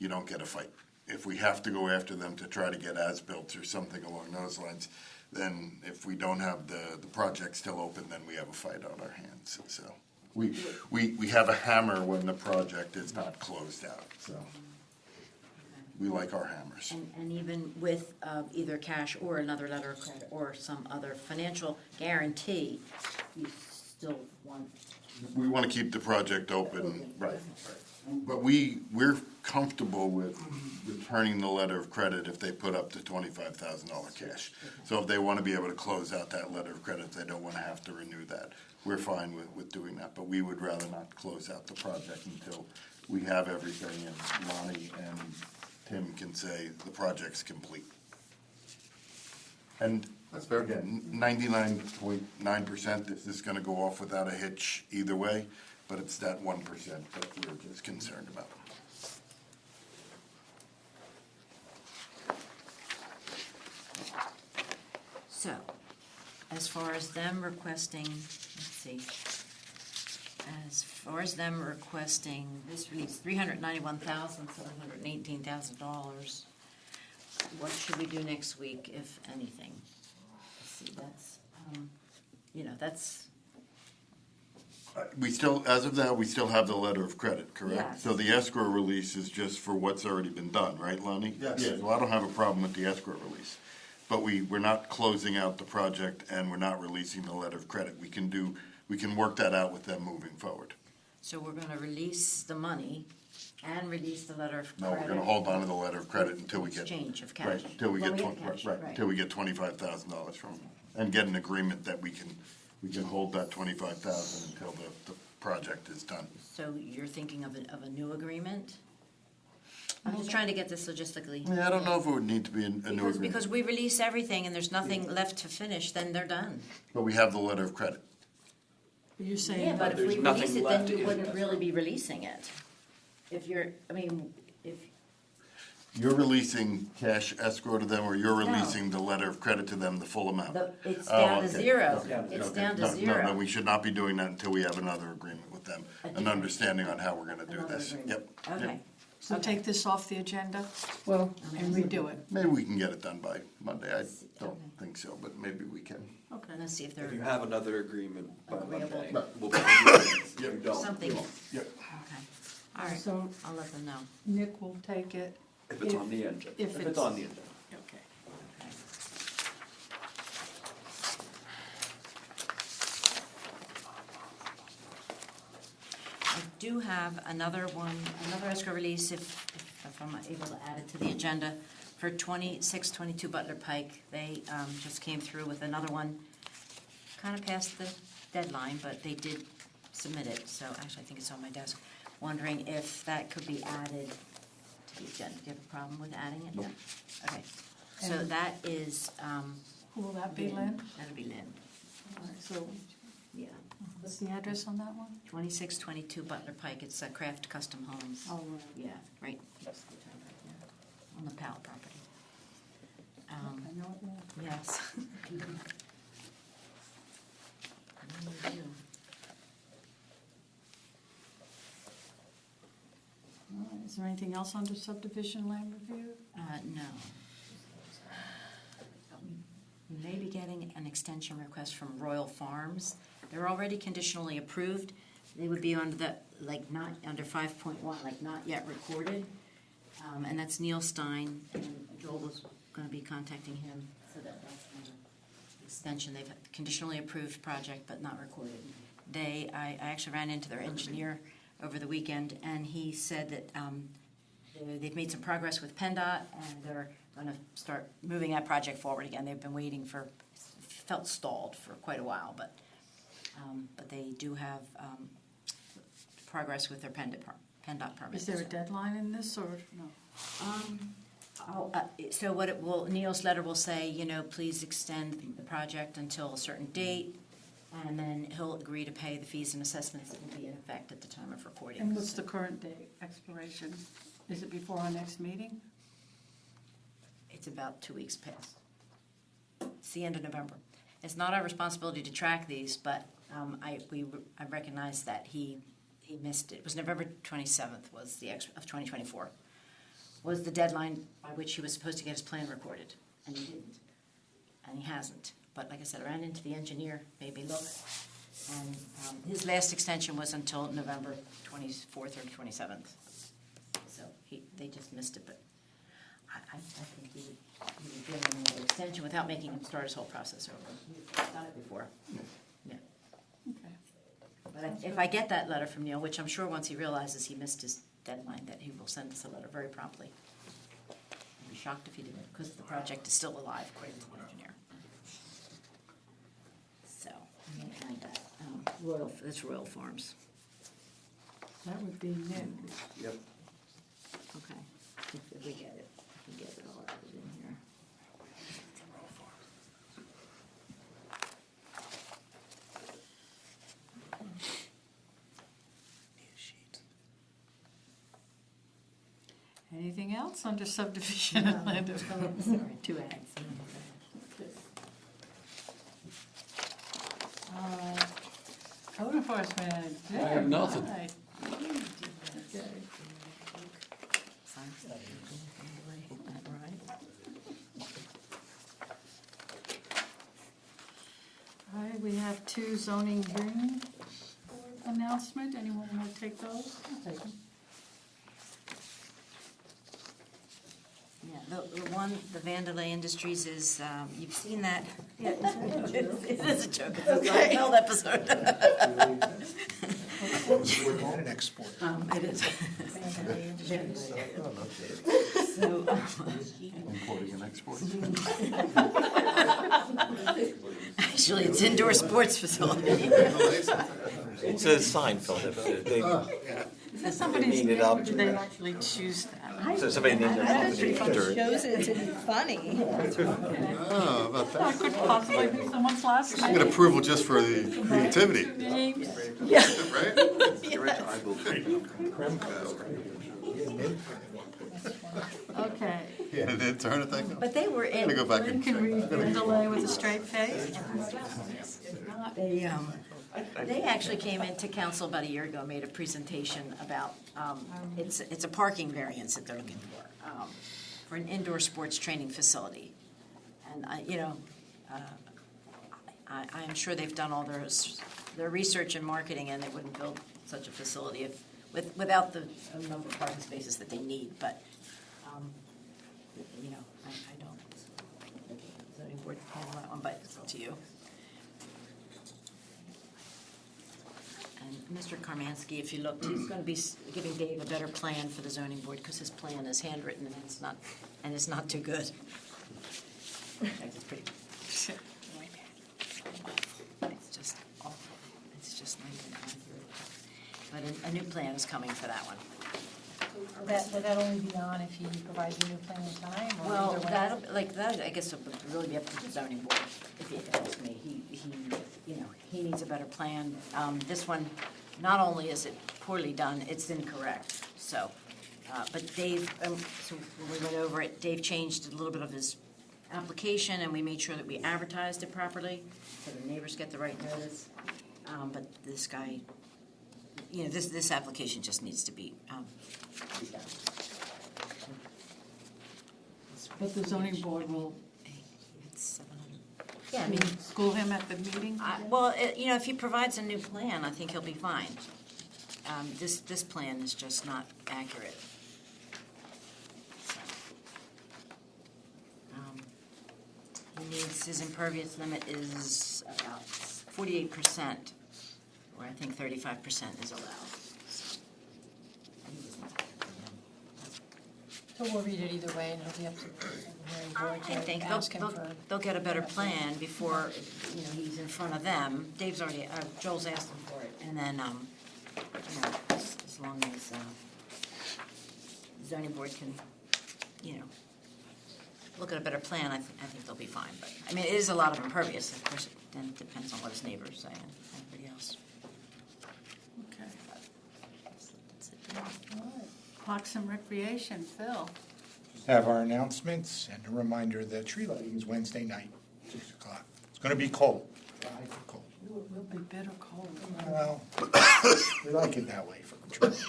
you don't get a fight. If we have to go after them to try to get as-built or something along those lines, then if we don't have the project still open, then we have a fight on our hands. So we have a hammer when the project is not closed out. So we like our hammers. And even with either cash or another letter of credit or some other financial guarantee, you still want. We want to keep the project open, right. But we're comfortable with returning the letter of credit if they put up the $25,000 cash. So if they want to be able to close out that letter of credit, they don't want to have to renew that. We're fine with doing that, but we would rather not close out the project until we have everything and Lonnie and Tim can say the project's complete. And That's fair. again, 99.9%, this is going to go off without a hitch either way, but it's that 1% that we're just concerned about. So, as far as them requesting, let's see, as far as them requesting this release, $391,718,000, what should we do next week, if anything? Let's see, that's, that's. We still, as of now, we still have the letter of credit, correct? Yes. So the escrow release is just for what's already been done, right, Lonnie? Yes. Yeah, so I don't have a problem with the escrow release. But we're not closing out the project and we're not releasing the letter of credit. We can work that out with them moving forward. So we're gonna release the money and release the letter of No, credit. we're gonna hold on to the letter of credit until we get. Exchange of cash. Right, until we Well, get, we have cash, right. until we get $25,000 from them. And get an agreement that we can hold that $25,000 until the project is done. So you're thinking of a new agreement? I'm just trying to get this logistically. Yeah, I don't know if it would need to be a new agreement. Because we release everything and there's nothing left to finish, then they're done. But we have the letter of credit. You're saying. Yeah, but if there's we nothing release it, left then you in wouldn't it. really be releasing it. If you're, if, You're releasing cash escrow to them, or you're releasing the letter of credit to them, the full amount? it's Oh, down to okay. zero. Okay. It's Okay. down to No, zero. No, we should not be doing that until we have another agreement with them, an different- understanding on how we're gonna do Another this. agreement. Yep. Okay. Yep. So take this off the agenda Well, and redo it. Maybe we can get it done by Monday. I don't think so, but maybe we can. Okay. Let's see if If they're you have another agreement by agreeable. Monday, we'll be. You don't. Something. Yep. Okay, all right, So I'll let them know. Nick will take it. If it's on the agenda. If If it's on the agenda. Okay. I do have another one, another escrow release, if I'm able to add it to the agenda, for 2622 Butler Pike. They just came through with another one, kind of past the deadline, but they did submit it, so actually I think it's on my desk. Wondering if that could be added to the agenda. Do you have a problem with adding it? Nope. Okay, so And- that is. Who will that be, Lynn? That'll be Lynn, All right, so yeah. what's the address on that one? 2622 Butler Pike, it's Craft Custom Homes. Oh, right. Yeah, right, on the Powell property. I know it now. Yes. All right, is there anything else under subdivision land review? No. We may be getting an extension request from Royal Farms. They're already conditionally approved. They would be under the, like, not, under 5.1, like, not yet recorded. And that's Neil Stein, and Joel was gonna be contacting him, so that's another extension. They've conditionally approved project, but not recorded. I actually ran into their engineer over the weekend, and he said that they've made some progress with PennDOT, and they're going to start moving that project forward again. They've been waiting felt stalled for quite a while, but they do have progress with their PennDOT permits. Is there a deadline in this, or no? So what it will, Neil's letter will say, please extend the project until a certain date, and then he'll agree to pay the fees and assessments that will be in effect at the time of recording. And what's the current date, expiration? Is it before our next meeting? It's about 2 weeks past. It's the end of November. It's not our responsibility to track these, but I recognize that he missed it. It was November 27th of 2024, was the deadline by which he was supposed to get his plan recorded, and he didn't, and he hasn't. But like I said, I ran into the engineer, made me look, and his last extension was until November 24th or 27th. So they just missed it, but I think he would give him an extension without making him start his whole process over. He's done it before. Yeah. Okay. But if I get that letter from Neil, which I'm sure once he realizes he missed his deadline, that he will send us a letter very promptly. I'd be shocked if he didn't, because the project is still alive, according to the engineer. So, I'm gonna add that. That's Royal Farms. That would be Nick. Yep. Okay, if we get it, we can get it all added in here. Anything else under subdivision and land development? Sorry, 2 ads. Code enforcement. I have nothing. Right. Okay. All right, we have 2 zoning hearing board announcement. Anyone want to take those? I'll take them. Yeah, the one, the Vandalay Industries is, you've seen that. Yeah, it is a joke. It's a Seinfeld episode. An export. It is. So, Importing and exporting. actually, it's indoor sports facility. It's a Seinfeld episode. If somebody's Clean it name, up. would they actually choose that? So somebody named their company after it. Shows it to be funny. Oh, about That that. could possibly be someone's last I get name. approval just for the creativity, Names. right? Okay. Yeah, it did turn it thing. But they were I'm gonna go back Lynn and can check. read Vandalay with a straight face. They, They actually came into council about a year ago and made a presentation about, it's a parking variance that they're looking for an indoor sports training facility. And I'm sure they've done all their research and marketing, and they wouldn't build such a facility without the number of parking spaces that they need, but, I don't, zoning board can handle that one, but it's up to you. And Mr. Karmanski, if you look, he's going to be giving Dave a better plan for the zoning board, because his plan is handwritten, and it's not too good. In fact, it's pretty, it's just awful. It's just not even accurate. But a new plan is coming for that one. Would that only be on if he provides a new plan in time, or Well, either way? that, I guess, would really be up to the zoning board, if you ask me. He needs a better plan. This one, not only is it poorly done, it's incorrect, so. But Dave, so when we went over it, Dave changed a little bit of his application, and we made sure that we advertised it properly, so the neighbors get the right notice. But this guy, this application just needs to be done. But the zoning board will, It's 700. Yeah, I mean, school him at the meeting? well, if he provides a new plan, I think he'll be fine. This plan is just not accurate. He needs, his impervious limit is about 48%, where I think 35% is allowed. So we'll read it either way, and it'll be up to the hearing board I think to ask him for. they'll get a better plan before, he's in front of them. Dave's already, Joel's asked him for it, and then, as long as, the zoning board can, look at a better plan, I think they'll be fine. But, I mean, it is a lot of impervious, of course, it then depends on what his neighbors say and everybody else. Okay. All right. Parks and Recreation, Phil. Have our announcements and a reminder that tree lighting is Wednesday night, 6 o'clock. It's going to be cold, dry and cold. We'll be bitter cold. Well, we like it that way for trees.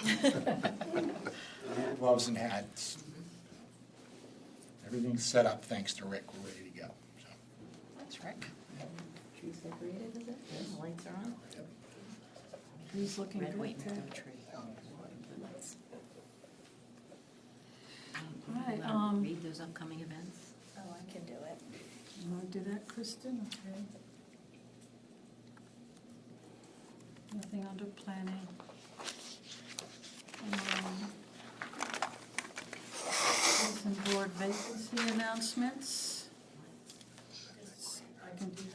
Gloves and hats. Everything's set up, thanks to Rick. We're ready to go. So. That's Rick. Trees decorated, is it? Yeah, the lights are on? He's looking Red, good. white, there. no tree. All right, Read those upcoming events. Oh, I can do it. You want to do that, Kristen? Okay. Nothing under planning. Some board vacancy announcements. I can do that.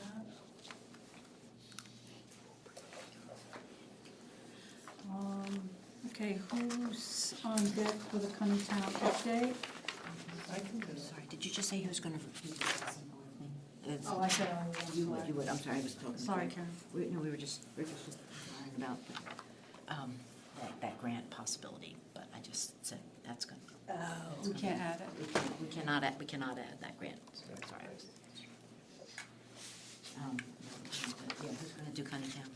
Okay, who's on deck for the Cunningham update? Sorry, did you just say he was going to repeat this? Oh, I said I would. You would, I'm sorry, I was talking. Sorry, Karen. Rick was just talking about that grant possibility, but I just said that's good. Oh. We can't add it. We cannot add that grant, sorry. Yeah, who's going to do Cunningham?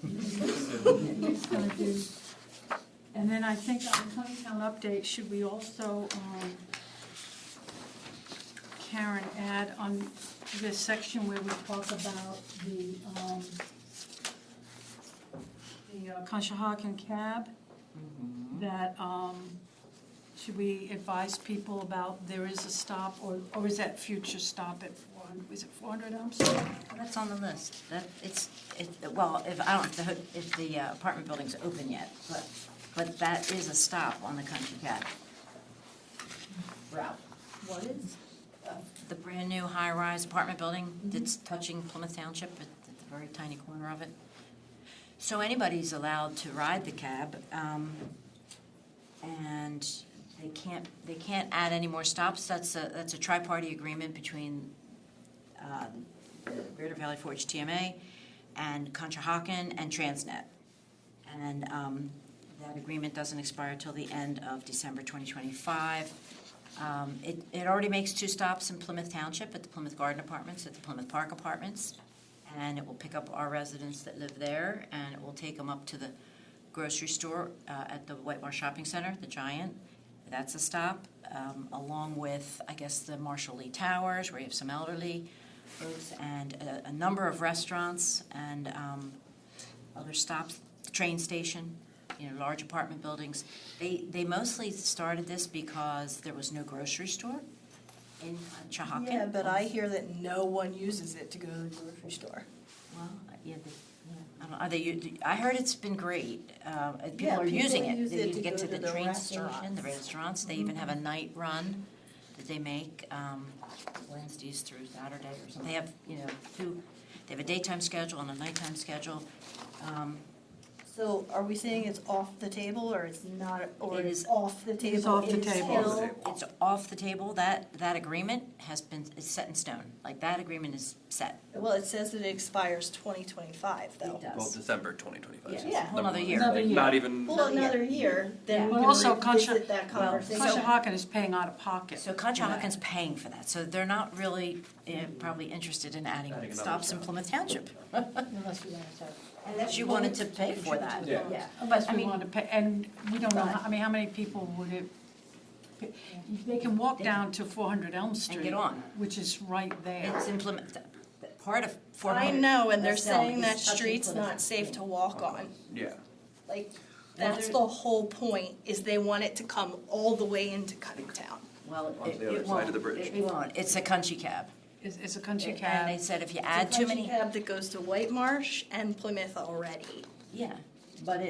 He's gonna do, and then I think on Cunningham update, should we also, Karen, add on this section where we talk about the Conshohocken cab? That, should we advise people about there is a stop, or is that future stop at 400, is it 400 Elm Street? That's on the list. Well, if the apartment building's open yet, but that is a stop on the Country Cab route. What is? The brand-new high-rise apartment building that's touching Plymouth Township at the very tiny corner of it. So anybody's allowed to ride the cab, and they can't add any more stops. That's a tri-party agreement between the Greater Valley Forge TMA and Conshohocken and Transnet. And that agreement doesn't expire till the end of December 2025. It already makes 2 stops in Plymouth Township, at the Plymouth Garden Apartments, at the Plymouth Park Apartments, and it will pick up our residents that live there, and it will take them up to the grocery store at the White Marsh Shopping Center, the Giant. That's a stop, along with, I guess, the Marshall Lee Towers, where you have some elderly folks, and a number of restaurants and other stops, the train station, large apartment buildings. They mostly started this because there was no grocery store in Conshohocken. Yeah, but I hear that no one uses it to go to the grocery store. Well, yeah, I don't know, I heard it's been great. People Yeah, are people using it. use They it need to to get go to to the the train station, restaurants. the restaurants. They even have a night run that they make Wednesdays through Saturday or something. They have, they have a daytime schedule and a nighttime schedule. So are we saying it's off the table, or it's not, or It it's is- off the table? It's off the until- table. It's off the table. That agreement is set in stone. Like, that agreement is set. Well, it says that it expires 2025, though. It does. Well, December 2025. Yeah, a whole nother year. Another year. Not even. Well, another year, then we But can also, revisit that conversation. Conshohocken is paying out of pocket. So Conshohocken's paying for that, so they're not really probably interested in adding Adding another stops in stop. Plymouth Township. Unless we wanted to. Unless you wanted to pay for that. Yeah. Unless I we mean- wanted to pay, and we don't know, how many people would it, they can walk down to 400 Elm Street. get on. Which is right there. It's part of 400. I know, and they're West Elm saying is that touching street's Plymouth. not safe to walk on. Yeah. Like, that's the whole point, is they want it to come all the way into Cuttingtown. Well, Onto the other it side won't. of the bridge. It won't. It's a country cab. It's a country And cab. they said if you It's add a too country many. cab that goes to White Marsh and Plymouth already. Yeah, but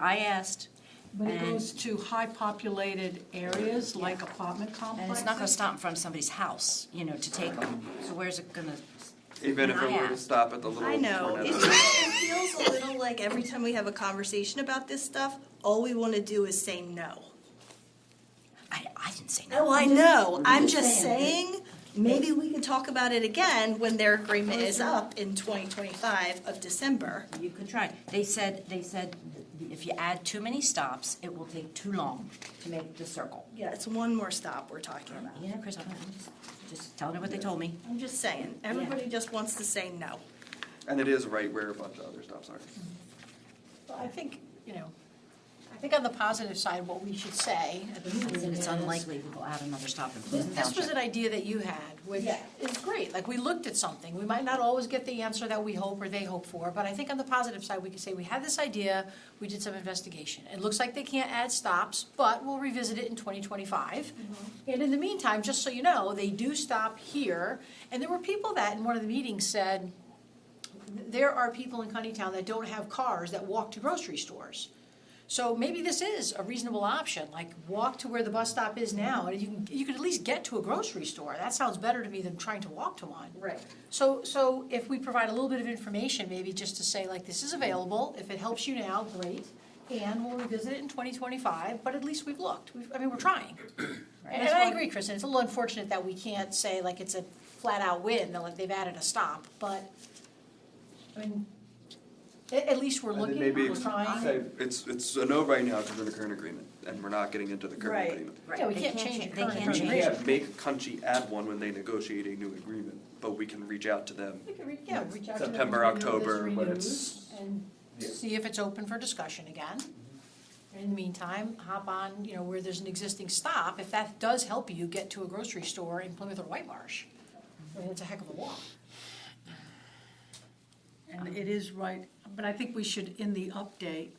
I asked. But it and- goes to high populated areas like apartment complexes. And it's not gonna stop in front of somebody's house, to take them. So where's it gonna? Even if And it I were to asked. stop at the little. I know, Cornetto. it feels a little like every time we have a conversation about this stuff, all we want to do is say no. I didn't say no. Oh, I know, I'm just saying, maybe we can talk about it again when their agreement is up in 2025 of December. You could try. They said if you add too many stops, it will take too long to make the circle. Yeah, it's one more stop we're talking about. Yeah, Chris, I'm just telling you what they told me. I'm just saying, everybody just wants to say no. And it is right where a bunch of other stops are. Well, I think, I think on the positive side, what we should say at the meeting It's is, unlikely we will add another stop in Plymouth this was Township. an idea that you had, which is great. Like, we looked at something. We might not always get the answer that we hope or they hope for, but I think on the positive side, we could say, we had this idea, we did some investigation. It looks like they can't add stops, but we'll revisit it in 2025. And in the meantime, just so you know, they do stop here. And there were people that in one of the meetings said, there are people in Cunnytown that don't have cars that walk to grocery stores. So maybe this is a reasonable option, like walk to where the bus stop is now, and you can at least get to a grocery store. That sounds better to me than trying to walk to one. Right. So if we provide a little bit of information, maybe just to say, like, this is available, if it helps you now, great, and we'll revisit it in 2025, but at least we've looked. We're trying. And I agree, Kristen, it's a little unfortunate that we can't say, like, it's a flat-out win, that, like, they've added a stop, but, I mean, at least we're And then looking, maybe we're trying. say it's a no right now because we're in the current agreement, and we're not getting into the current Right. agreement. Yeah, we can't change it. They can't current change We it. agreement. can't make Crunchy add one when they negotiate a new agreement, but we can reach out to them. We can reach out to them. September, as we know this October, when renews, it's- And Yeah. see if it's open for discussion again. In the meantime, hop on, where there's an existing stop, if that does help you get to a grocery store in Plymouth or White Marsh. I mean, it's a heck of a walk. And it is right, but I think we should, in the update,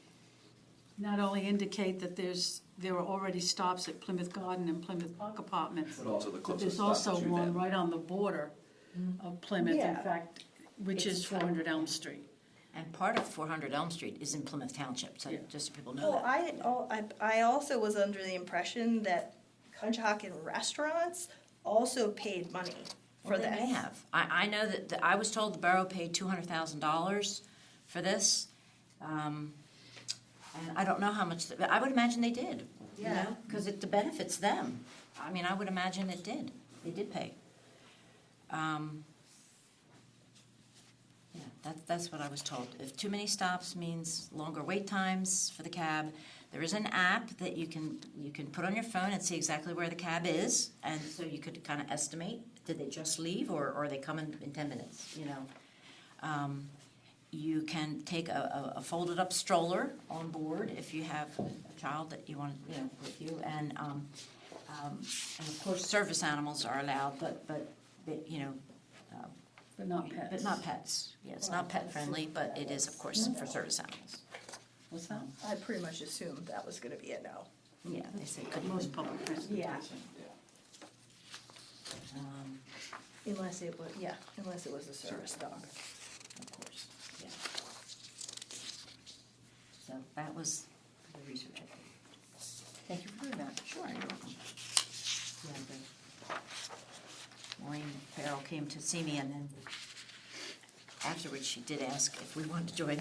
not only indicate that there are already stops at Plymouth Garden and Plymouth Park Apartments, But also the but closest there's stop also to one them. right on the border of Plymouth, in Yeah. fact, which is 400 Elm Street. And part of 400 Elm Street is in Plymouth Township, so just so people know Oh, that. I also was under the impression that Conshohocken restaurants also paid money for Well, they this. may have. I know that I was told the borough paid $200,000 for this. And I don't know how much, but I would imagine they did. Yeah. Because it benefits them. I mean, I would imagine it did. They did pay. Yeah, that's what I was told. If too many stops means longer wait times for the cab, there is an app that you can put on your phone and see exactly where the cab is, and so you could kind of estimate, did they just leave or are they coming in 10 minutes, You can take a folded-up stroller on board if you have a child that you want, with you, and of course, service animals are allowed, but not pets. But not pets. Yeah, it's not pet-friendly, but it is, of course, for service animals. What's that? I pretty much assumed that was gonna be a no. Yeah, they say couldn't. Most public transportation. Unless it was a service dog. Of course, yeah. So that was the research I did. Thank you for doing that. Sure, you're welcome. Yeah, Maureen Farrell came to see me, and then afterwards she did ask if we wanted to join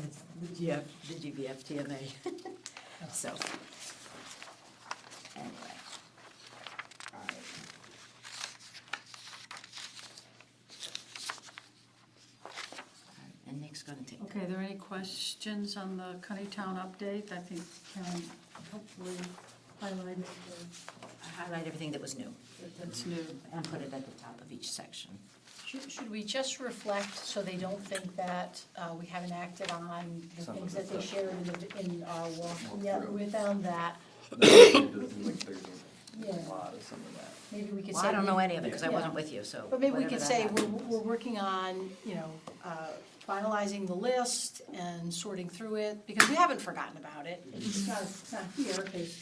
the GBF TMA. So, anyway. All right. And Nick's going to take. Okay, are there any questions on the Cunnytown update? I think Karen hopefully highlighted I highlight everything that was new that's new. and put it at the top of each section. Should we just reflect so they don't think that we haven't acted on the things that they shared in our walk? Yeah, we found that. Yeah. Maybe we could say. Well, I don't know any of it because I Yeah. wasn't with you, so. But maybe we whatever could that say, happens. we're working on, finalizing the list and sorting through it, because we haven't forgotten about it. It's not here, because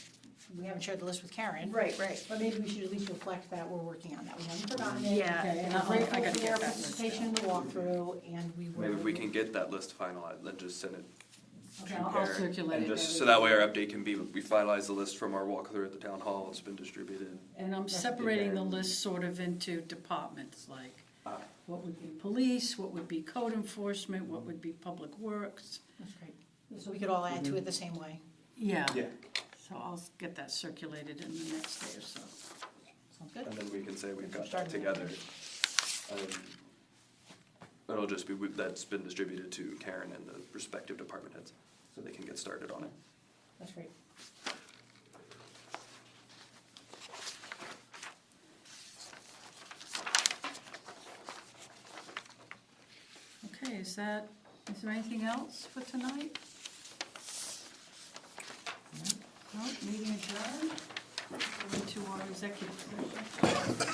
we haven't shared the list with Karen. Right. But maybe we should at least reflect that we're working on that. We haven't forgotten it. Yeah. Okay, And I'll- I'm grateful I gotta for get their that list participation in the walkthrough, and we will. Maybe if we can get that list finalized, then just send it Okay, to I'll Karen. circulate And it. just, so that way our update can be, we finalize the list from our walkthrough at the town hall, it's been distributed. And I'm separating the list sort of into departments, like what would be police, what would be code enforcement, what would be public works. That's great. So we could all add to it the same way. Yeah. Yeah. So I'll get that circulated in the next day or so. Sounds good? And then we can say we've got that Starting together. It'll just be, that's been distributed to Karen and the respective department heads, so they can get started on it. That's great. Okay, is there anything else for tonight? No, meeting adjourned. Go into our executive session.